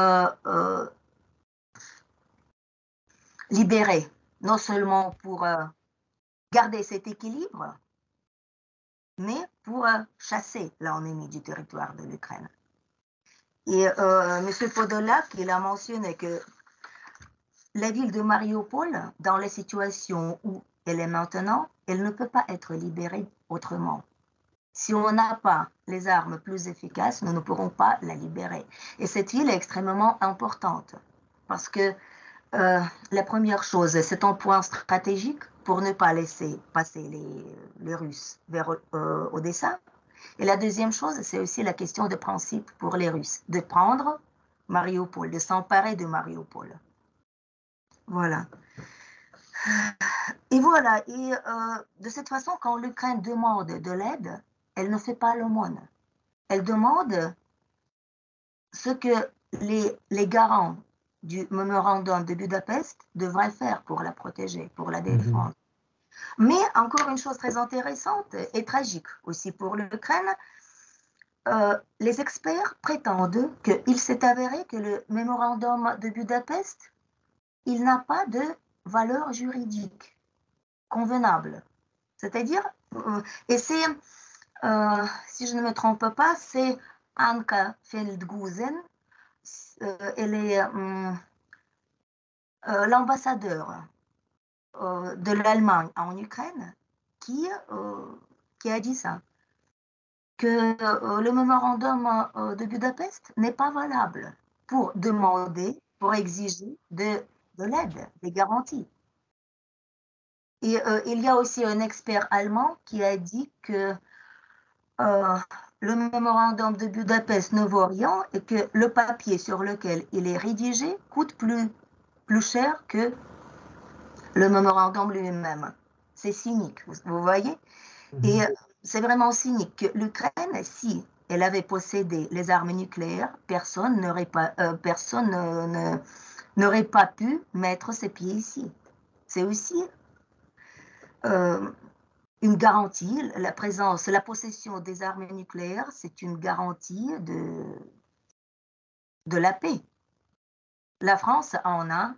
Speaker 2: libérer, non seulement pour garder cet équilibre, mais pour chasser l'ennemi du territoire de l'Ukraine. Et M. Podolak, il a mentionné que la ville de Mariupol, dans la situation où elle est maintenant, elle ne peut pas être libérée autrement. Si on n'a pas les armes plus efficaces, nous ne pourrons pas la libérer. Et cette ville est extrêmement importante parce que la première chose, c'est un point stratégique pour ne pas laisser passer les Russes vers Odessa. Et la deuxième chose, c'est aussi la question de principe pour les Russes, de prendre Mariupol, de s'emparer de Mariupol. Voilà. Et voilà, et de cette façon, quand l'Ukraine demande de l'aide, elle ne fait pas l'aumône. Elle demande ce que les garants du mémorandum de Budapest devraient faire pour la protéger, pour la défendre. Mais encore une chose très intéressante et tragique aussi pour l'Ukraine, les experts prétendent qu'il s'est avéré que le mémorandum de Budapest, il n'a pas de valeur juridique convenable. C'est-à-dire, et c'est, si je ne me trompe pas, c'est Anka Feldgusen, elle est l'ambassadeur de l'Allemagne en Ukraine qui a dit ça, que le mémorandum de Budapest n'est pas valable pour demander, pour exiger de l'aide, des garanties. Et il y a aussi un expert allemand qui a dit que le mémorandum de Budapest ne vaut rien et que le papier sur lequel il est rédigé coûte plus cher que le mémorandum lui-même. C'est cynique, vous voyez? Et c'est vraiment cynique que l'Ukraine, si elle avait possédé les armes nucléaires, personne n'aurait pas pu mettre ses pieds ici. C'est aussi une garantie, la possession des armes nucléaires, c'est une garantie de la paix. La France en a,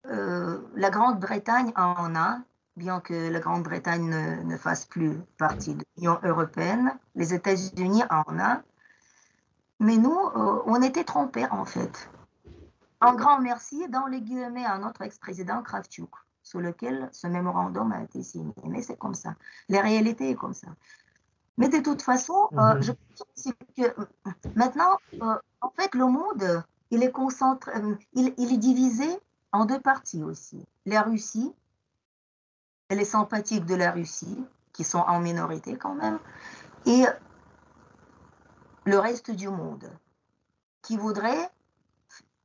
Speaker 2: la Grande-Bretagne en a, bien que la Grande-Bretagne ne fasse plus partie de l'Union européenne, les États-Unis en a, mais nous, on était trompés en fait. Un grand merci dans les guillemets à notre ex-président Kravchuk, sous lequel ce mémorandum a été signé. Mais c'est comme ça. La réalité est comme ça. Mais de toute façon, je
Speaker 1: Mhm.
Speaker 2: pense que maintenant, en fait, le monde, il est concentré, il est divisé en deux parties aussi. La Russie et les sympathiques de la Russie, qui sont en minorité quand même, et le reste du monde, qui voudrait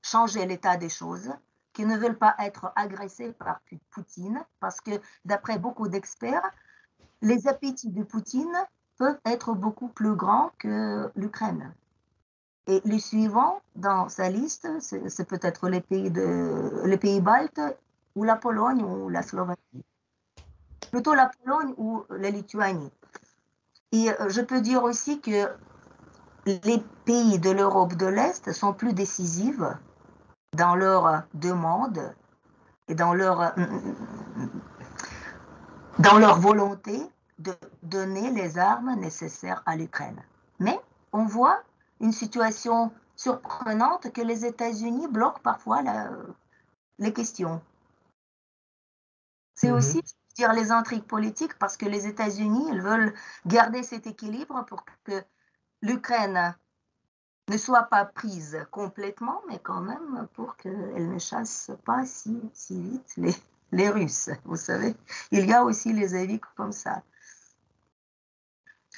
Speaker 2: changer l'état des choses, qui ne veulent pas être agressés par Poutine, parce que d'après beaucoup d'experts, les appétits de Poutine peuvent être beaucoup plus grands que l'Ukraine. Et les suivants dans sa liste, c'est peut-être les pays baltes ou la Pologne ou la Slovaquie. Plutôt la Pologne ou la Lituanie. Et je peux dire aussi que les pays de l'Europe de l'Est sont plus décisifs dans leur demande et dans leur volonté de donner les armes nécessaires à l'Ukraine. Mais on voit une situation surprenante que les États-Unis bloquent parfois les questions. C'est aussi
Speaker 1: Mhm.
Speaker 2: dire les intrigues politiques parce que les États-Unis ils veulent garder cet équilibre pour que l'Ukraine ne soit pas prise complètement, mais quand même pour qu'elle ne chasse pas si vite les Russes. Vous savez, il y a aussi les avis comme ça.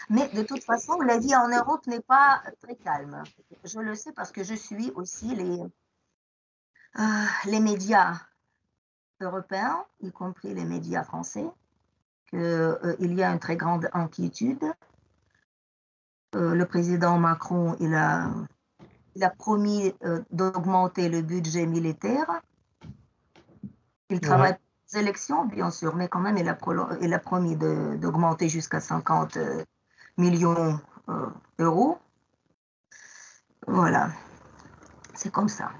Speaker 2: Mais de toute façon, la vie en Europe n'est pas très calme. Je le sais parce que je suis aussi les médias européens, y compris les médias français, qu'il y a une très grande inquiétude. Le président Macron, il a promis d'augmenter le budget militaire. Il travaille
Speaker 1: Ouais.
Speaker 2: pour les élections, bien sûr, mais quand même, il a promis d'augmenter jusqu'à 50 millions d'euros. Voilà, c'est comme ça.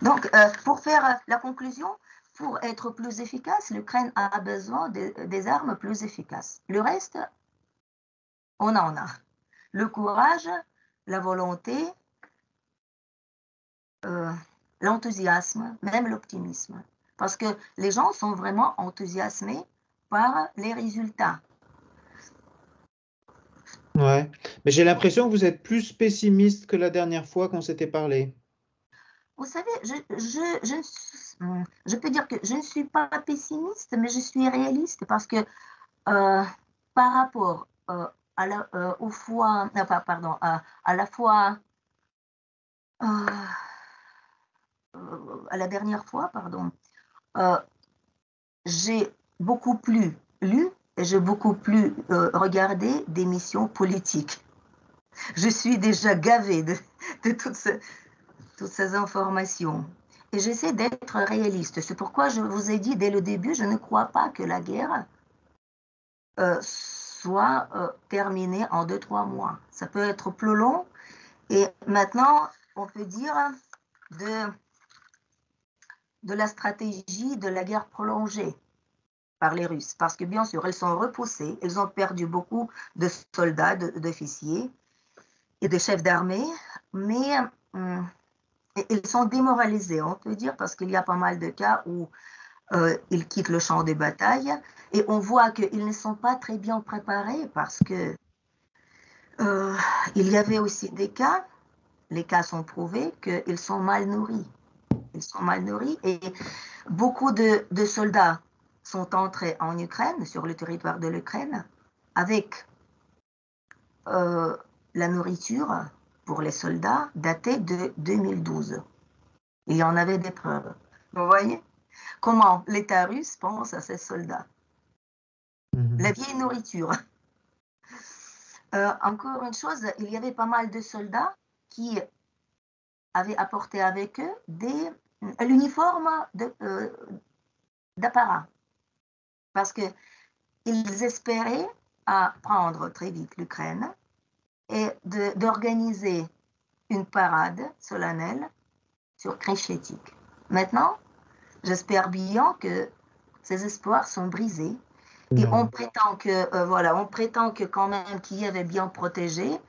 Speaker 2: Donc, pour faire la conclusion, pour être plus efficace, l'Ukraine a besoin des armes plus efficaces. Le reste, on en a. Le courage, la volonté, euh, l'enthousiasme, même l'optimisme. Parce que les gens sont vraiment enthousiasmés par les résultats.
Speaker 1: Ouais. Mais j'ai l'impression que vous êtes plus pessimiste que la dernière fois qu'on s'était parlé.
Speaker 2: Vous savez, je peux dire que je ne suis pas pessimiste, mais je suis réaliste parce que par rapport au fois, pardon, à la fois, euh, à la dernière fois, pardon, euh, j'ai beaucoup plus lu et j'ai beaucoup plus regardé d'émissions politiques. Je suis déjà gavée de toutes ces informations. Et j'essaie d'être réaliste. C'est pourquoi je vous ai dit dès le début, je ne crois pas que la guerre soit terminée en 2-3 mois. Ça peut être plus long. Et maintenant, on peut dire de, de la stratégie de la guerre prolongée par les Russes. Parce que bien sûr, elles sont repoussées, elles ont perdu beaucoup de soldats, d'officiers et de chefs d'armée, mais ils sont démoralisés, on peut dire, parce qu'il y a pas mal de cas où ils quittent le champ de bataille et on voit qu'ils ne sont pas très bien préparés parce que euh, il y avait aussi des cas, les cas sont prouvés qu'ils sont mal nourris. Ils sont mal nourris et beaucoup de soldats sont entrés en Ukraine, sur le territoire de l'Ukraine, avec euh, la nourriture pour les soldats datée de 2012. Il y en avait des preuves. Vous voyez comment l'État russe pense à ses soldats. La
Speaker 1: Mhm.
Speaker 2: vieille nourriture. Encore une chose, il y avait pas mal de soldats qui avaient apporté avec eux l'uniforme d'apparat. Parce qu'ils espéraient prendre très vite l'Ukraine et d'organiser une parade solennelle sur Kreshchetik. Maintenant, j'espère bien que ces espoirs sont brisés et on
Speaker 1: Non.
Speaker 2: prétend que voilà, on prétend que quand même Kiev est bien protégé.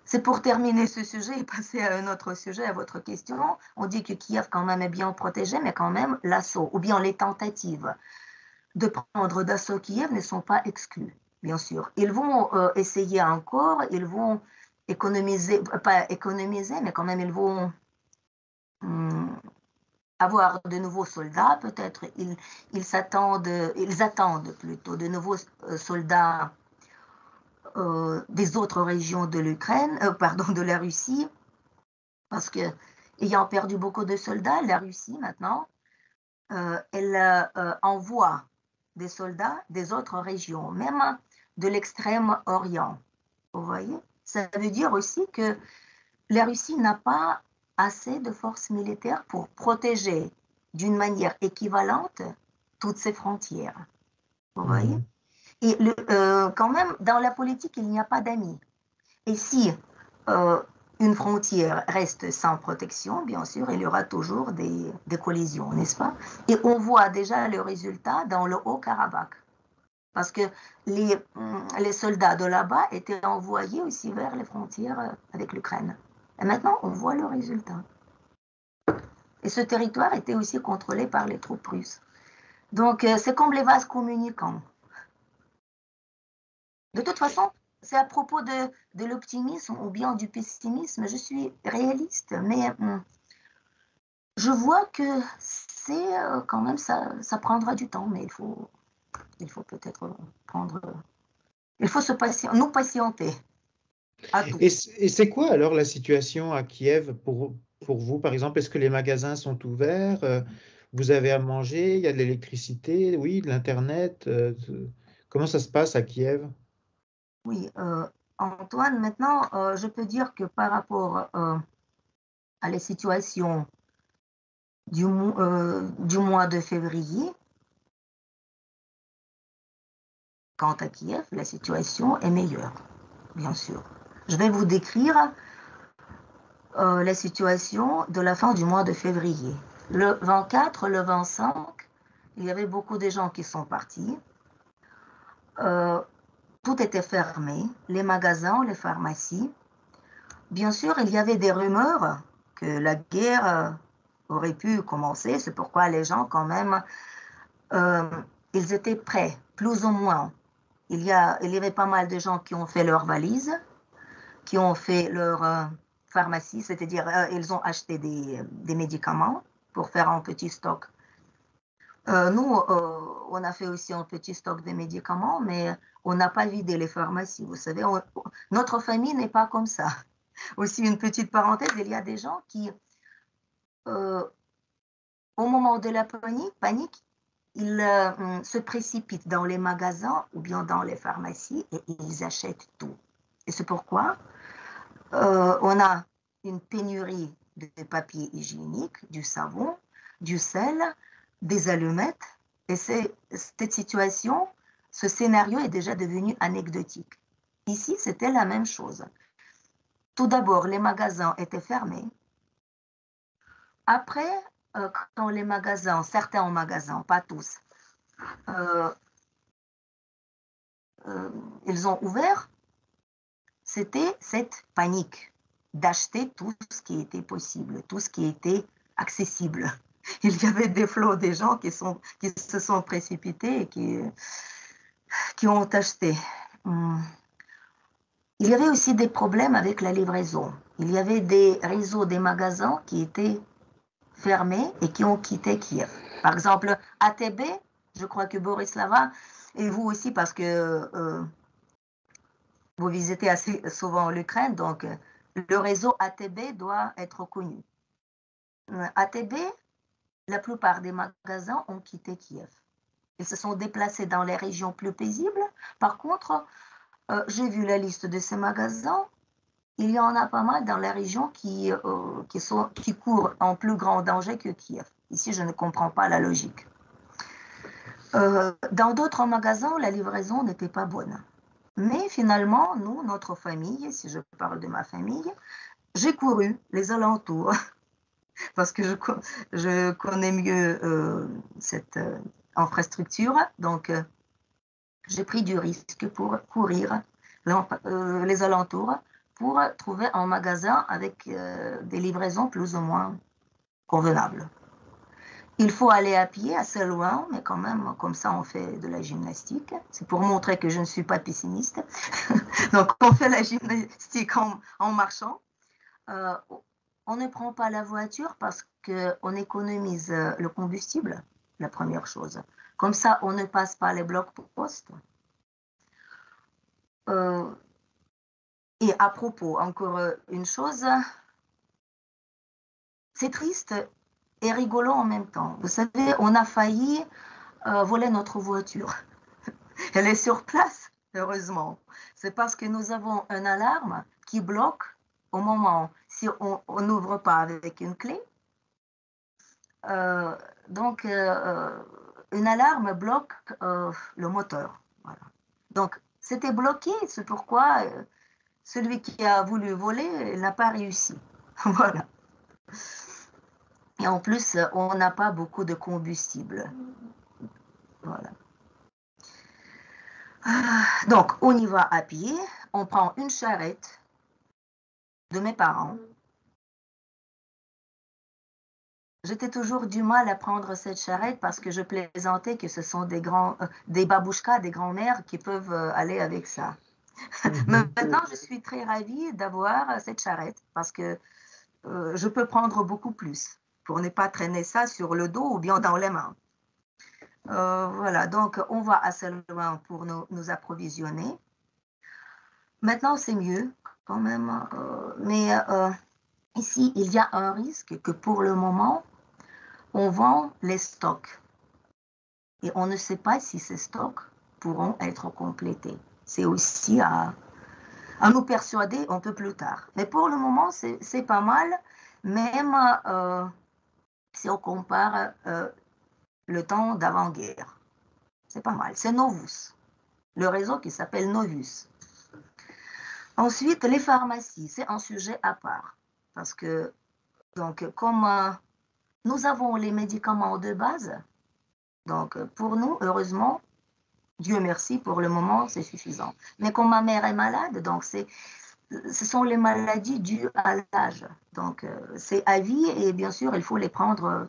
Speaker 2: C'est pour terminer ce sujet et passer à un autre sujet, à votre question. On dit que Kiev quand même est bien protégé, mais quand même l'assaut ou bien les tentatives de prendre d'assaut Kiev ne sont pas exclues. bien sûr. Ils vont essayer encore, ils vont économiser, pas économiser, mais quand même, ils vont avoir de nouveaux soldats, peut-être. Ils attendent plutôt de nouveaux soldats des autres régions de l'Ukraine, pardon, de la Russie, parce que, ayant perdu beaucoup de soldats, la Russie maintenant, elle envoie des soldats des autres régions, même de l'extrême-orient. Vous voyez? Ça veut dire aussi que la Russie n'a pas assez de forces militaires pour protéger d'une manière équivalente toutes ses frontières. Vous voyez? Et quand même, dans la politique, il n'y a pas d'amis. Et si une frontière reste sans protection, bien sûr, il y aura toujours des collisions, n'est-ce pas? Et on voit déjà le résultat dans le Haut-Karabakh. Parce que les soldats de là-bas étaient envoyés aussi vers les frontières avec l'Ukraine. Et maintenant, on voit le résultat. Et ce territoire était aussi contrôlé par les troupes russes. Donc, c'est comme les vases communicants. De toute façon, c'est à propos de l'optimisme ou bien du pessimisme. Je suis réaliste, mais je vois que c'est quand même, ça prendra du temps, mais il faut peut-être il faut nous patienter à tout.
Speaker 1: Et c'est quoi alors la situation à Kiev pour vous, par exemple? Est-ce que les magasins sont ouverts? Vous avez à manger? Il y a de l'électricité? Oui, de l'Internet? Comment ça se passe à Kiev?
Speaker 2: Oui, Antoine, maintenant, je peux dire que par rapport à la situation du mois de février, quant à Kiev, la situation est meilleure, bien sûr. Je vais vous décrire la situation de la fin du mois de février. Le 24, le 25, il y avait beaucoup de gens qui sont partis. Tout était fermé, les magasins, les pharmacies. Bien sûr, il y avait des rumeurs que la guerre aurait pu commencer. C'est pourquoi les gens, quand même, ils étaient prêts, plus ou moins. Il y avait pas mal de gens qui ont fait leurs valises, qui ont fait leur pharmacie, c'est-à-dire ils ont acheté des médicaments pour faire un petit stock. Nous, on a fait aussi un petit stock de médicaments, mais on n'a pas vidé les pharmacies. Vous savez, notre famille n'est pas comme ça. Aussi, une petite parenthèse, il y a des gens qui, au moment de la panique, ils se précipitent dans les magasins ou bien dans les pharmacies et ils achètent tout. Et c'est pourquoi on a une pénurie de papier hygiénique, du savon, du sel, des allumettes. Et cette situation, ce scénario est déjà devenu anecdotique. Ici, c'était la même chose. Tout d'abord, les magasins étaient fermés. Après, quand les magasins, certains magasins, pas tous, ils ont ouvert, c'était cette panique d'acheter tout ce qui était possible, tout ce qui était accessible. Il y avait des flots de gens qui se sont précipités et qui ont acheté. Il y avait aussi des problèmes avec la livraison. Il y avait des réseaux des magasins qui étaient fermés et qui ont quitté Kiev. Par exemple, ATB, je crois que Borislava, et vous aussi parce que vous visitez assez souvent l'Ukraine, donc le réseau ATB doit être connu. ATB, la plupart des magasins ont quitté Kiev. Ils se sont déplacés dans les régions plus paisibles. Par contre, j'ai vu la liste de ces magasins. Il y en a pas mal dans les régions qui courent en plus grand danger que Kiev. Ici, je ne comprends pas la logique. Dans d'autres magasins, la livraison n'était pas bonne. Mais finalement, nous, notre famille, si je parle de ma famille, j'ai couru les alentours parce que je connais mieux cette infrastructure. Donc, j'ai pris du risque pour courir les alentours pour trouver un magasin avec des livraisons plus ou moins convenables. Il faut aller à pied assez loin, mais quand même, comme ça, on fait de la gymnastique. C'est pour montrer que je ne suis pas pessimiste. Donc, on fait la gymnastique en marchant. On ne prend pas la voiture parce qu'on économise le combustible, la première chose. Comme ça, on ne passe pas les blocs-postes. Et à propos, encore une chose, c'est triste et rigolo en même temps. Vous savez, on a failli voler notre voiture. Elle est sur place, heureusement. C'est parce que nous avons une alarme qui bloque au moment si on n'ouvre pas avec une clé. Donc, une alarme bloque le moteur. Voilà. Donc, c'était bloqué, c'est pourquoi celui qui a voulu voler n'a pas réussi. Voilà. Et en plus, on n'a pas beaucoup de combustible. Voilà. Donc, on y va à pied, on prend une charrette de mes parents. J'étais toujours du mal à prendre cette charrette parce que je plaisantais que ce sont des babouchkas, des grands-mères qui peuvent aller avec ça. Maintenant, je suis très ravie d'avoir cette charrette parce que je peux prendre beaucoup plus pour ne pas traîner ça sur le dos ou bien dans les mains. Voilà, donc on va assez loin pour nous approvisionner. Maintenant, c'est mieux quand même, mais ici, il y a un risque que pour le moment, on vend les stocks et on ne sait pas si ces stocks pourront être complétés. C'est aussi à nous persuader un peu plus tard. Mais pour le moment, c'est pas mal, même si on compare le temps d'avant-guerre. C'est pas mal. C'est Novus, le réseau qui s'appelle Novus. Ensuite, les pharmacies, c'est un sujet à part. Parce que, donc, comme nous avons les médicaments de base, donc pour nous, heureusement, Dieu merci, pour le moment, c'est suffisant. Mais comme ma mère est malade, donc ce sont les maladies dues à l'âge. Donc, c'est à vie et bien sûr, il faut les prendre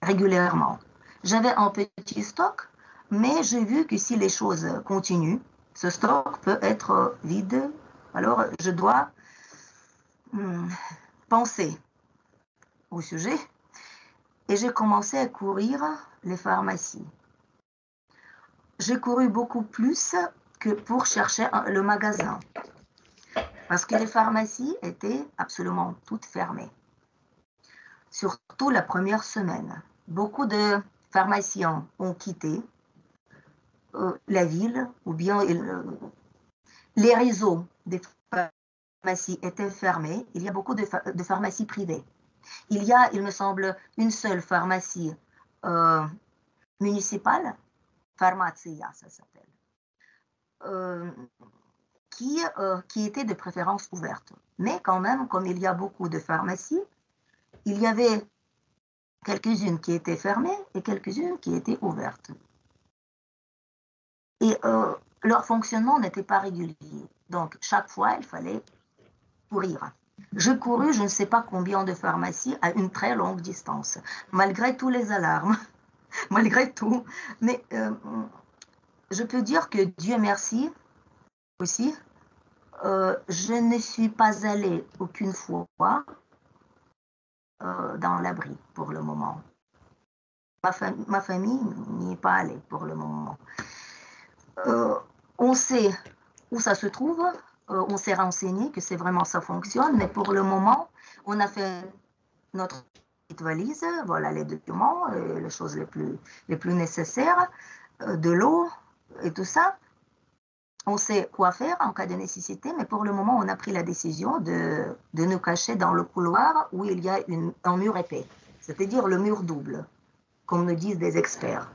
Speaker 2: régulièrement. J'avais un petit stock, mais j'ai vu que si les choses continuent, ce stock peut être vide. Alors, je dois penser au sujet et j'ai commencé à courir les pharmacies. J'ai couru beaucoup plus que pour chercher le magasin parce que les pharmacies étaient absolument toutes fermées. Surtout la première semaine. Beaucoup de pharmaciens ont quitté la ville ou bien les réseaux des pharmacies étaient fermés. Il y a beaucoup de pharmacies privées. Il y a, il me semble, une seule pharmacie municipale, Pharmacia, ça s'appelle, qui était de préférence ouverte. Mais quand même, comme il y a beaucoup de pharmacies, il y avait quelques-unes qui étaient fermées et quelques-unes qui étaient ouvertes. Et leur fonctionnement n'était pas régulier. Donc, chaque fois, il fallait courir. Je courus, je ne sais pas combien de pharmacies à une très longue distance, malgré tous les alarmes, malgré tout. Mais je peux dire que Dieu merci aussi, je ne suis pas allée aucune fois dans l'abri pour le moment. Ma famille n'y est pas allée pour le moment. On sait où ça se trouve, on s'est renseigné que c'est vraiment ça fonctionne, mais pour le moment, on a fait notre petite valise, voilà les documents, les choses les plus nécessaires, de l'eau et tout ça. On sait quoi faire en cas de nécessité, mais pour le moment, on a pris la décision de nous cacher dans le couloir où il y a un mur épais, c'est-à-dire le mur double, comme me disent des experts.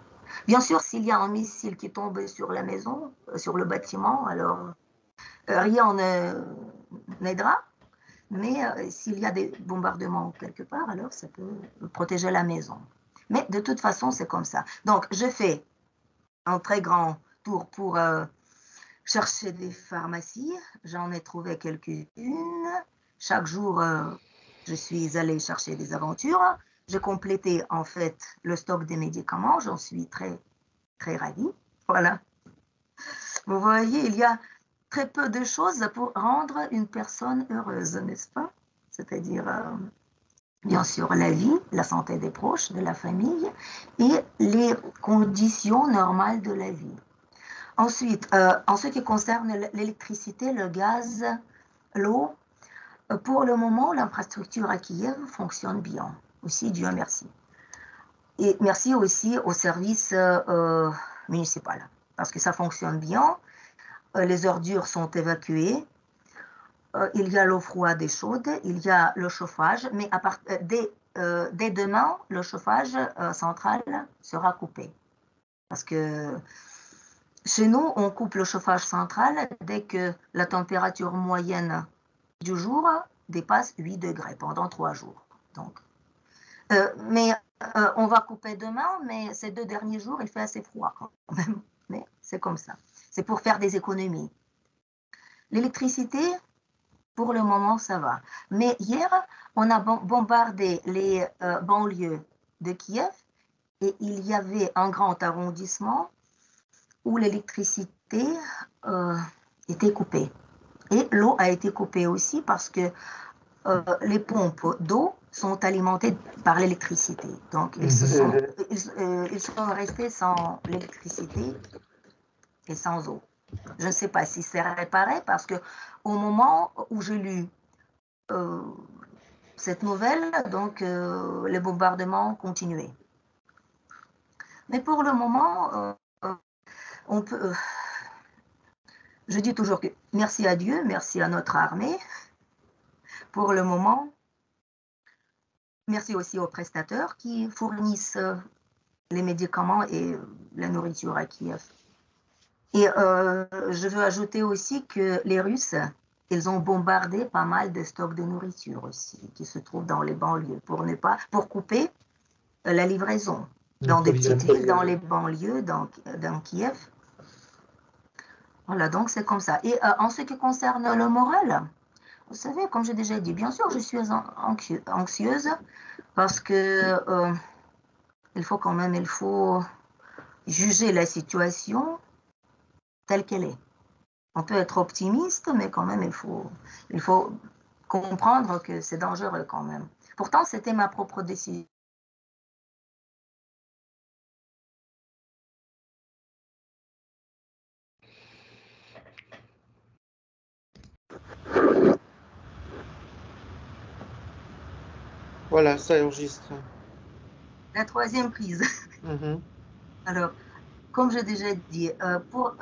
Speaker 2: Bien sûr, s'il y a un missile qui tombe sur la maison, sur le bâtiment, alors rien n'aidera. Mais s'il y a des bombardements quelque part, alors ça peut protéger la maison. Mais de toute façon, c'est comme ça. Donc, je fais un très grand tour pour chercher des pharmacies. J'en ai trouvé quelques-unes. Chaque jour, je suis allée chercher des aventures. j'ai complété en fait le stock des médicaments. J'en suis très, très ravie. Voilà. Vous voyez, il y a très peu de choses pour rendre une personne heureuse, n'est-ce pas? C'est-à-dire, bien sûr, la vie, la santé des proches, de la famille et les conditions normales de la vie. Ensuite, en ce qui concerne l'électricité, le gaz, l'eau, pour le moment, l'infrastructure à Kiev fonctionne bien. Aussi, Dieu merci. Et merci aussi au service municipal, parce que ça fonctionne bien. Les ordures sont évacuées. Il y a l'eau froide et chaude, il y a le chauffage, mais dès demain, le chauffage central sera coupé. Parce que chez nous, on coupe le chauffage central dès que la température moyenne du jour dépasse 8 degrés pendant 3 jours. Donc, mais on va couper demain, mais ces 2 derniers jours, il fait assez froid quand même. Mais c'est comme ça. C'est pour faire des économies. L'électricité, pour le moment, ça va. Mais hier, on a bombardé les banlieues de Kiev et il y avait un grand arrondissement où l'électricité était coupée. Et l'eau a été coupée aussi parce que les pompes d'eau sont alimentées par l'électricité. Donc, ils sont restés sans l'électricité et sans eau. Je ne sais pas si c'est réparé parce que au moment où j'ai lu cette nouvelle, donc les bombardements continuaient. Mais pour le moment, on peut. Je dis toujours que merci à Dieu, merci à notre armée. Pour le moment, merci aussi aux prestateurs qui fournissent les médicaments et la nourriture à Kiev. Et je veux ajouter aussi que les Russes, ils ont bombardé pas mal de stocks de nourriture aussi, qui se trouvent dans les banlieues, pour couper la livraison dans des petites villes, dans les banlieues, dans Kiev. Voilà, donc c'est comme ça. Et en ce qui concerne le moral, vous savez, comme j'ai déjà dit, bien sûr, je suis anxieuse parce que il faut juger la situation telle qu'elle est. On peut être optimiste, mais quand même, il faut comprendre que c'est dangereux quand même. Pourtant, c'était ma propre décision.
Speaker 1: Voilà, ça enregistre.
Speaker 2: La 3e prise.
Speaker 1: Mhm.
Speaker 2: Alors, comme j'ai déjà dit, pour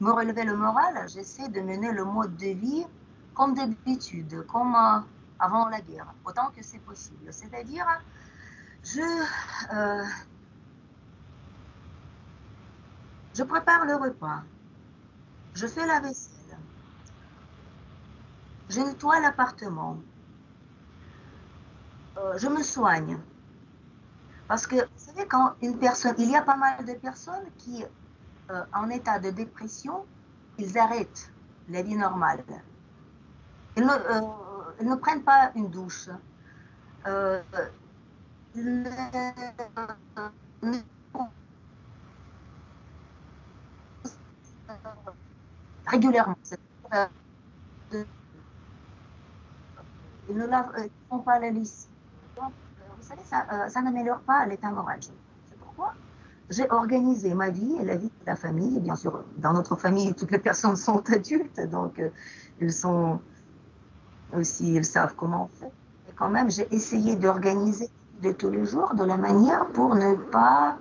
Speaker 2: me relever le moral, j'essaie de mener le mode de vie comme d'habitude, comme avant la guerre, autant que c'est possible. C'est-à-dire, je prépare le repas, je fais la vaisselle, je nettoie l'appartement, je me soigne. Parce que, vous savez, quand il y a pas mal de personnes qui, en état de dépression, ils arrêtent la vie normale. Ils ne prennent pas une douche. Régulièrement. Ils ne font pas la liste. Donc, vous savez, ça n'améliore pas l'état moral. C'est pourquoi j'ai organisé ma vie et la vie de la famille. Et bien sûr, dans notre famille, toutes les personnes sont adultes, donc ils savent comment on fait. Et quand même, j'ai essayé d'organiser de tous les jours de la manière pour ne pas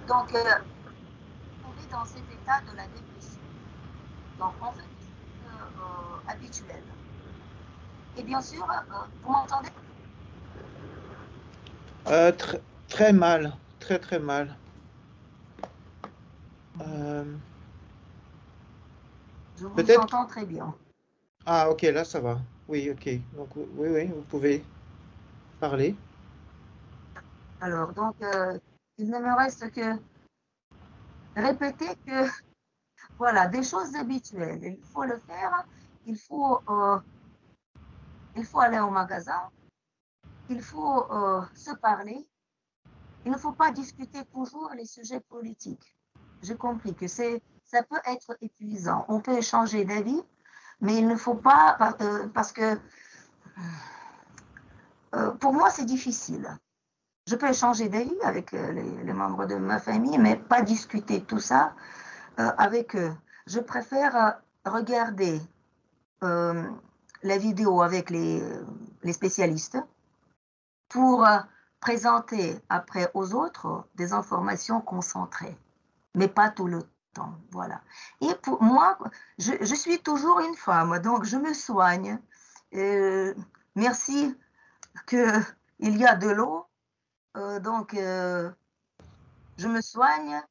Speaker 2: donc tomber dans cet état de la dépression. Donc en fait, habituel. Et bien sûr, vous m'entendez?
Speaker 1: Très mal, très mal.
Speaker 2: Je vous
Speaker 1: Peut-être,
Speaker 2: entends très bien.
Speaker 1: Ah, ok, là ça va. Oui, ok. Donc, oui, oui, vous pouvez parler.
Speaker 2: Alors, donc, il ne me reste que répéter que, voilà, des choses habituelles. Il faut le faire, il faut, euh, il faut aller au magasin, il faut se parler. Il ne faut pas discuter toujours les sujets politiques. J'ai compris que ça peut être épuisant. On peut échanger d'avis, mais il ne faut pas, parce que pour moi, c'est difficile. Je peux échanger d'avis avec les membres de ma famille, mais pas discuter tout ça avec eux. Je préfère regarder euh, la vidéo avec les spécialistes pour présenter après aux autres des informations concentrées, mais pas tout le temps. Voilà. Et pour moi, je suis toujours une femme, donc je me soigne. Euh, merci qu'il y a de l'eau, donc je me soigne.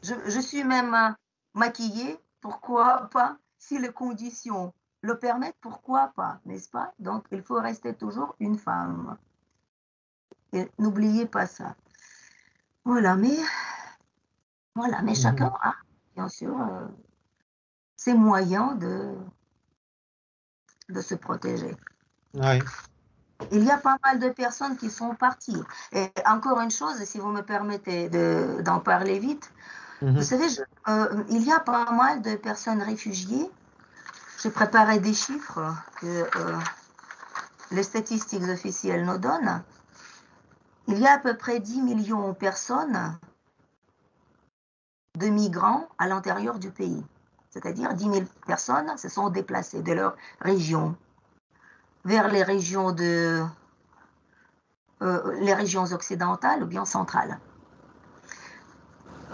Speaker 2: Je suis même maquillée, pourquoi pas? Si les conditions le permettent, pourquoi pas, n'est-ce pas? Donc il faut rester toujours une femme. Et n'oubliez pas ça. Voilà, mais chacun
Speaker 1: Mhm.
Speaker 2: a, bien sûr, ses moyens de se protéger.
Speaker 1: Ouais.
Speaker 2: Il y a pas mal de personnes qui sont parties. Et encore une chose, si vous me permettez d'en parler vite, vous
Speaker 1: Mhm.
Speaker 2: savez, il y a pas mal de personnes réfugiées. J'ai préparé des chiffres que les statistiques officielles nous donnent. Il y a à peu près 10 millions de personnes, de migrants à l'intérieur du pays. C'est-à-dire 10 000 personnes se sont déplacées de leur région vers les régions occidentales ou bien centrales.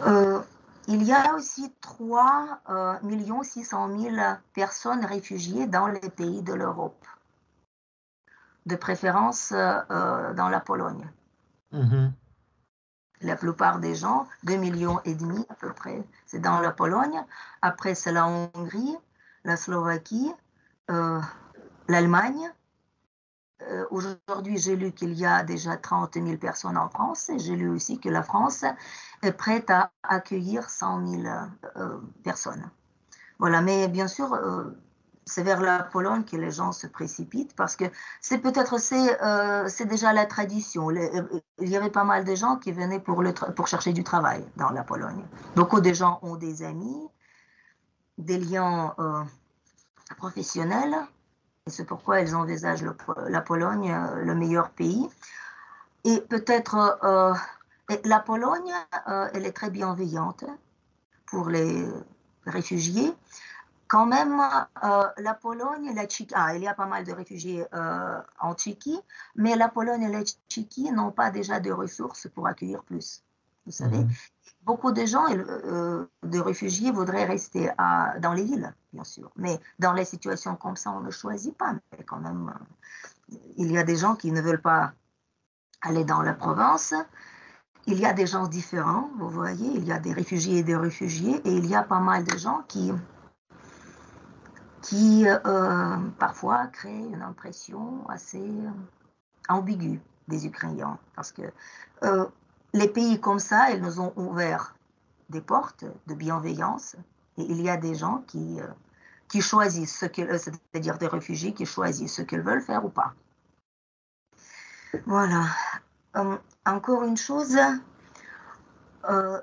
Speaker 2: Euh, il y a aussi 3 600 000 personnes réfugiées dans les pays de l'Europe, de préférence dans la Pologne.
Speaker 1: Mhm.
Speaker 2: La plupart des gens, 2,5 millions à peu près, c'est dans la Pologne. Après, c'est la Hongrie, la Slovaquie, euh, l'Allemagne. Aujourd'hui, j'ai lu qu'il y a déjà 30 000 personnes en France et j'ai lu aussi que la France est prête à accueillir 100 000 personnes. Voilà, mais bien sûr, c'est vers la Pologne que les gens se précipitent parce que c'est déjà la tradition. Il y avait pas mal de gens qui venaient pour chercher du travail dans la Pologne. Beaucoup de gens ont des amis, des liens professionnels, et c'est pourquoi ils envisagent la Pologne le meilleur pays. Et peut-être la Pologne, elle est très bienveillante pour les réfugiés. Quand même, la Pologne et la Tchéquie, il y a pas mal de réfugiés en Tchéquie, mais la Pologne et la Tchéquie n'ont pas déjà de ressources pour accueillir plus. Vous savez,
Speaker 1: Mhm.
Speaker 2: beaucoup de gens, de réfugiés, voudraient rester dans les villes, bien sûr. Mais dans les situations comme ça, on ne choisit pas. Mais quand même, il y a des gens qui ne veulent pas aller dans la province. Il y a des gens différents, vous voyez, il y a des réfugiés et des réfugiés, et il y a pas mal de gens qui parfois crée une impression assez ambiguë des Ukrainiens. Parce que euh, les pays comme ça, ils nous ont ouvert des portes de bienveillance. Et il y a des gens qui choisissent c'est-à-dire des réfugiés qui choisissent ce qu'ils veulent faire ou pas. Voilà. Encore une chose, euh,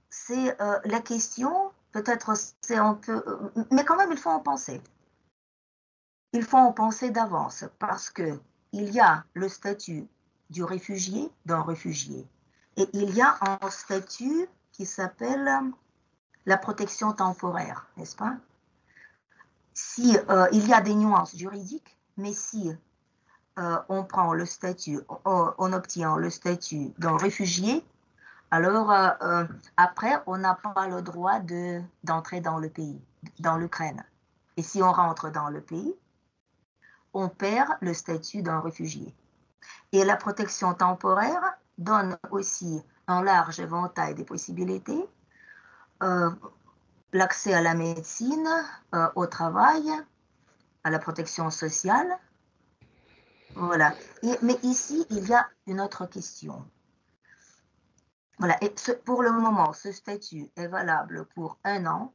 Speaker 2: c'est la question, peut-être c'est un peu, mais quand même il faut en penser. Il faut en penser d'avance parce que il y a le statut du réfugié, d'un réfugié, et il y a un statut qui s'appelle la protection temporaire, n'est-ce pas? Si il y a des nuances juridiques, mais si on prend le statut, on obtient le statut d'un réfugié, alors après on n'a pas le droit d'entrer dans le pays, dans l'Ukraine. Et si on rentre dans le pays, on perd le statut d'un réfugié. Et la protection temporaire donne aussi un large éventail des possibilités. Euh, l'accès à la médecine, au travail, à la protection sociale. Voilà. Mais ici, il y a une autre question. Voilà. Et pour le moment, ce statut est valable pour 1 an.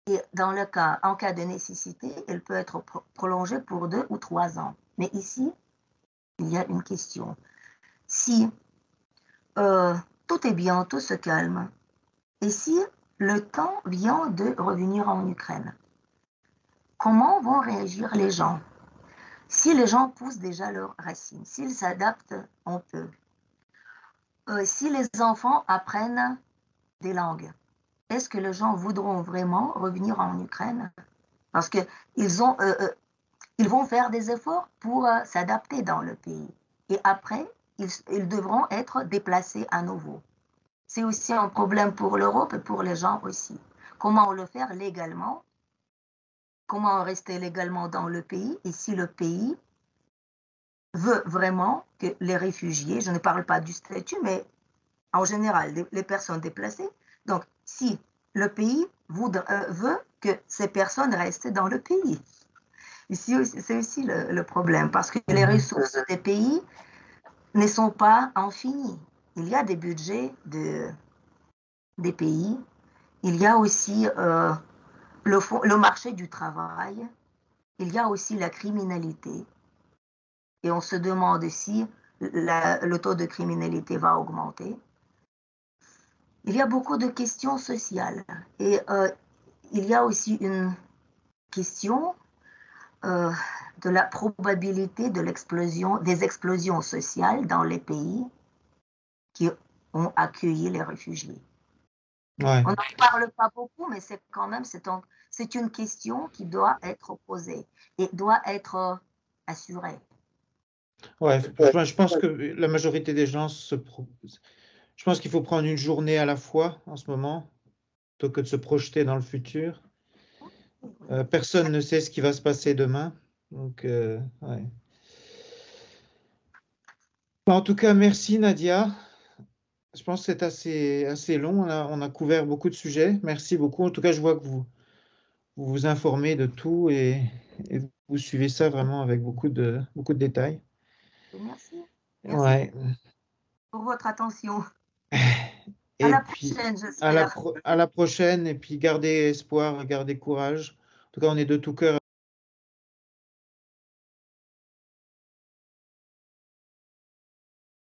Speaker 2: Et en cas de nécessité, elle peut être prolongée pour 2 ou 3 ans. Mais ici, il y a une question. Si tout est bien, tout se calme, et si le temps vient de revenir en Ukraine, comment vont réagir les gens? Si les gens poussent déjà leurs racines, s'ils s'adaptent un peu, si les enfants apprennent des langues, est-ce que les gens voudront vraiment revenir en Ukraine? Parce qu'ils ils vont faire des efforts pour s'adapter dans le pays. Et après, ils devront être déplacés à nouveau. C'est aussi un problème pour l'Europe et pour les gens aussi. Comment le faire légalement? Comment rester légalement dans le pays? Et si le pays veut vraiment que les réfugiés, je ne parle pas du statut, mais en général, les personnes déplacées, donc si le pays veut que ces personnes restent dans le pays. Ici, c'est aussi le problème, parce que les ressources des pays ne sont pas infinies. Il y a des budgets des pays, il y a aussi le marché du travail, il y a aussi la criminalité. Et on se demande si le taux de criminalité va augmenter. Il y a beaucoup de questions sociales. Et il y a aussi une question de la probabilité de des explosions sociales dans les pays qui ont accueilli les réfugiés.
Speaker 1: Ouais.
Speaker 2: On n'en parle pas beaucoup, mais c'est quand même c'est une question qui doit être posée et doit être assurée.
Speaker 1: Ouais, je pense que la majorité des gens je pense qu'il faut prendre une journée à la fois en ce moment, plutôt que de se projeter dans le futur. Personne ne sait ce qui va se passer demain. Donc, ouais. En tout cas, merci Nadia. Je pense que c'est assez long. On a couvert beaucoup de sujets. Merci beaucoup. En tout cas, je vois que vous informez de tout et vous suivez ça vraiment avec beaucoup de détails.
Speaker 2: Merci. Merci
Speaker 1: Ouais.
Speaker 2: pour votre attention. À
Speaker 1: Et
Speaker 2: la
Speaker 1: puis,
Speaker 2: prochaine, j'espère.
Speaker 1: à la prochaine. Et puis, gardez espoir, gardez courage. En tout cas, on est de tout cœur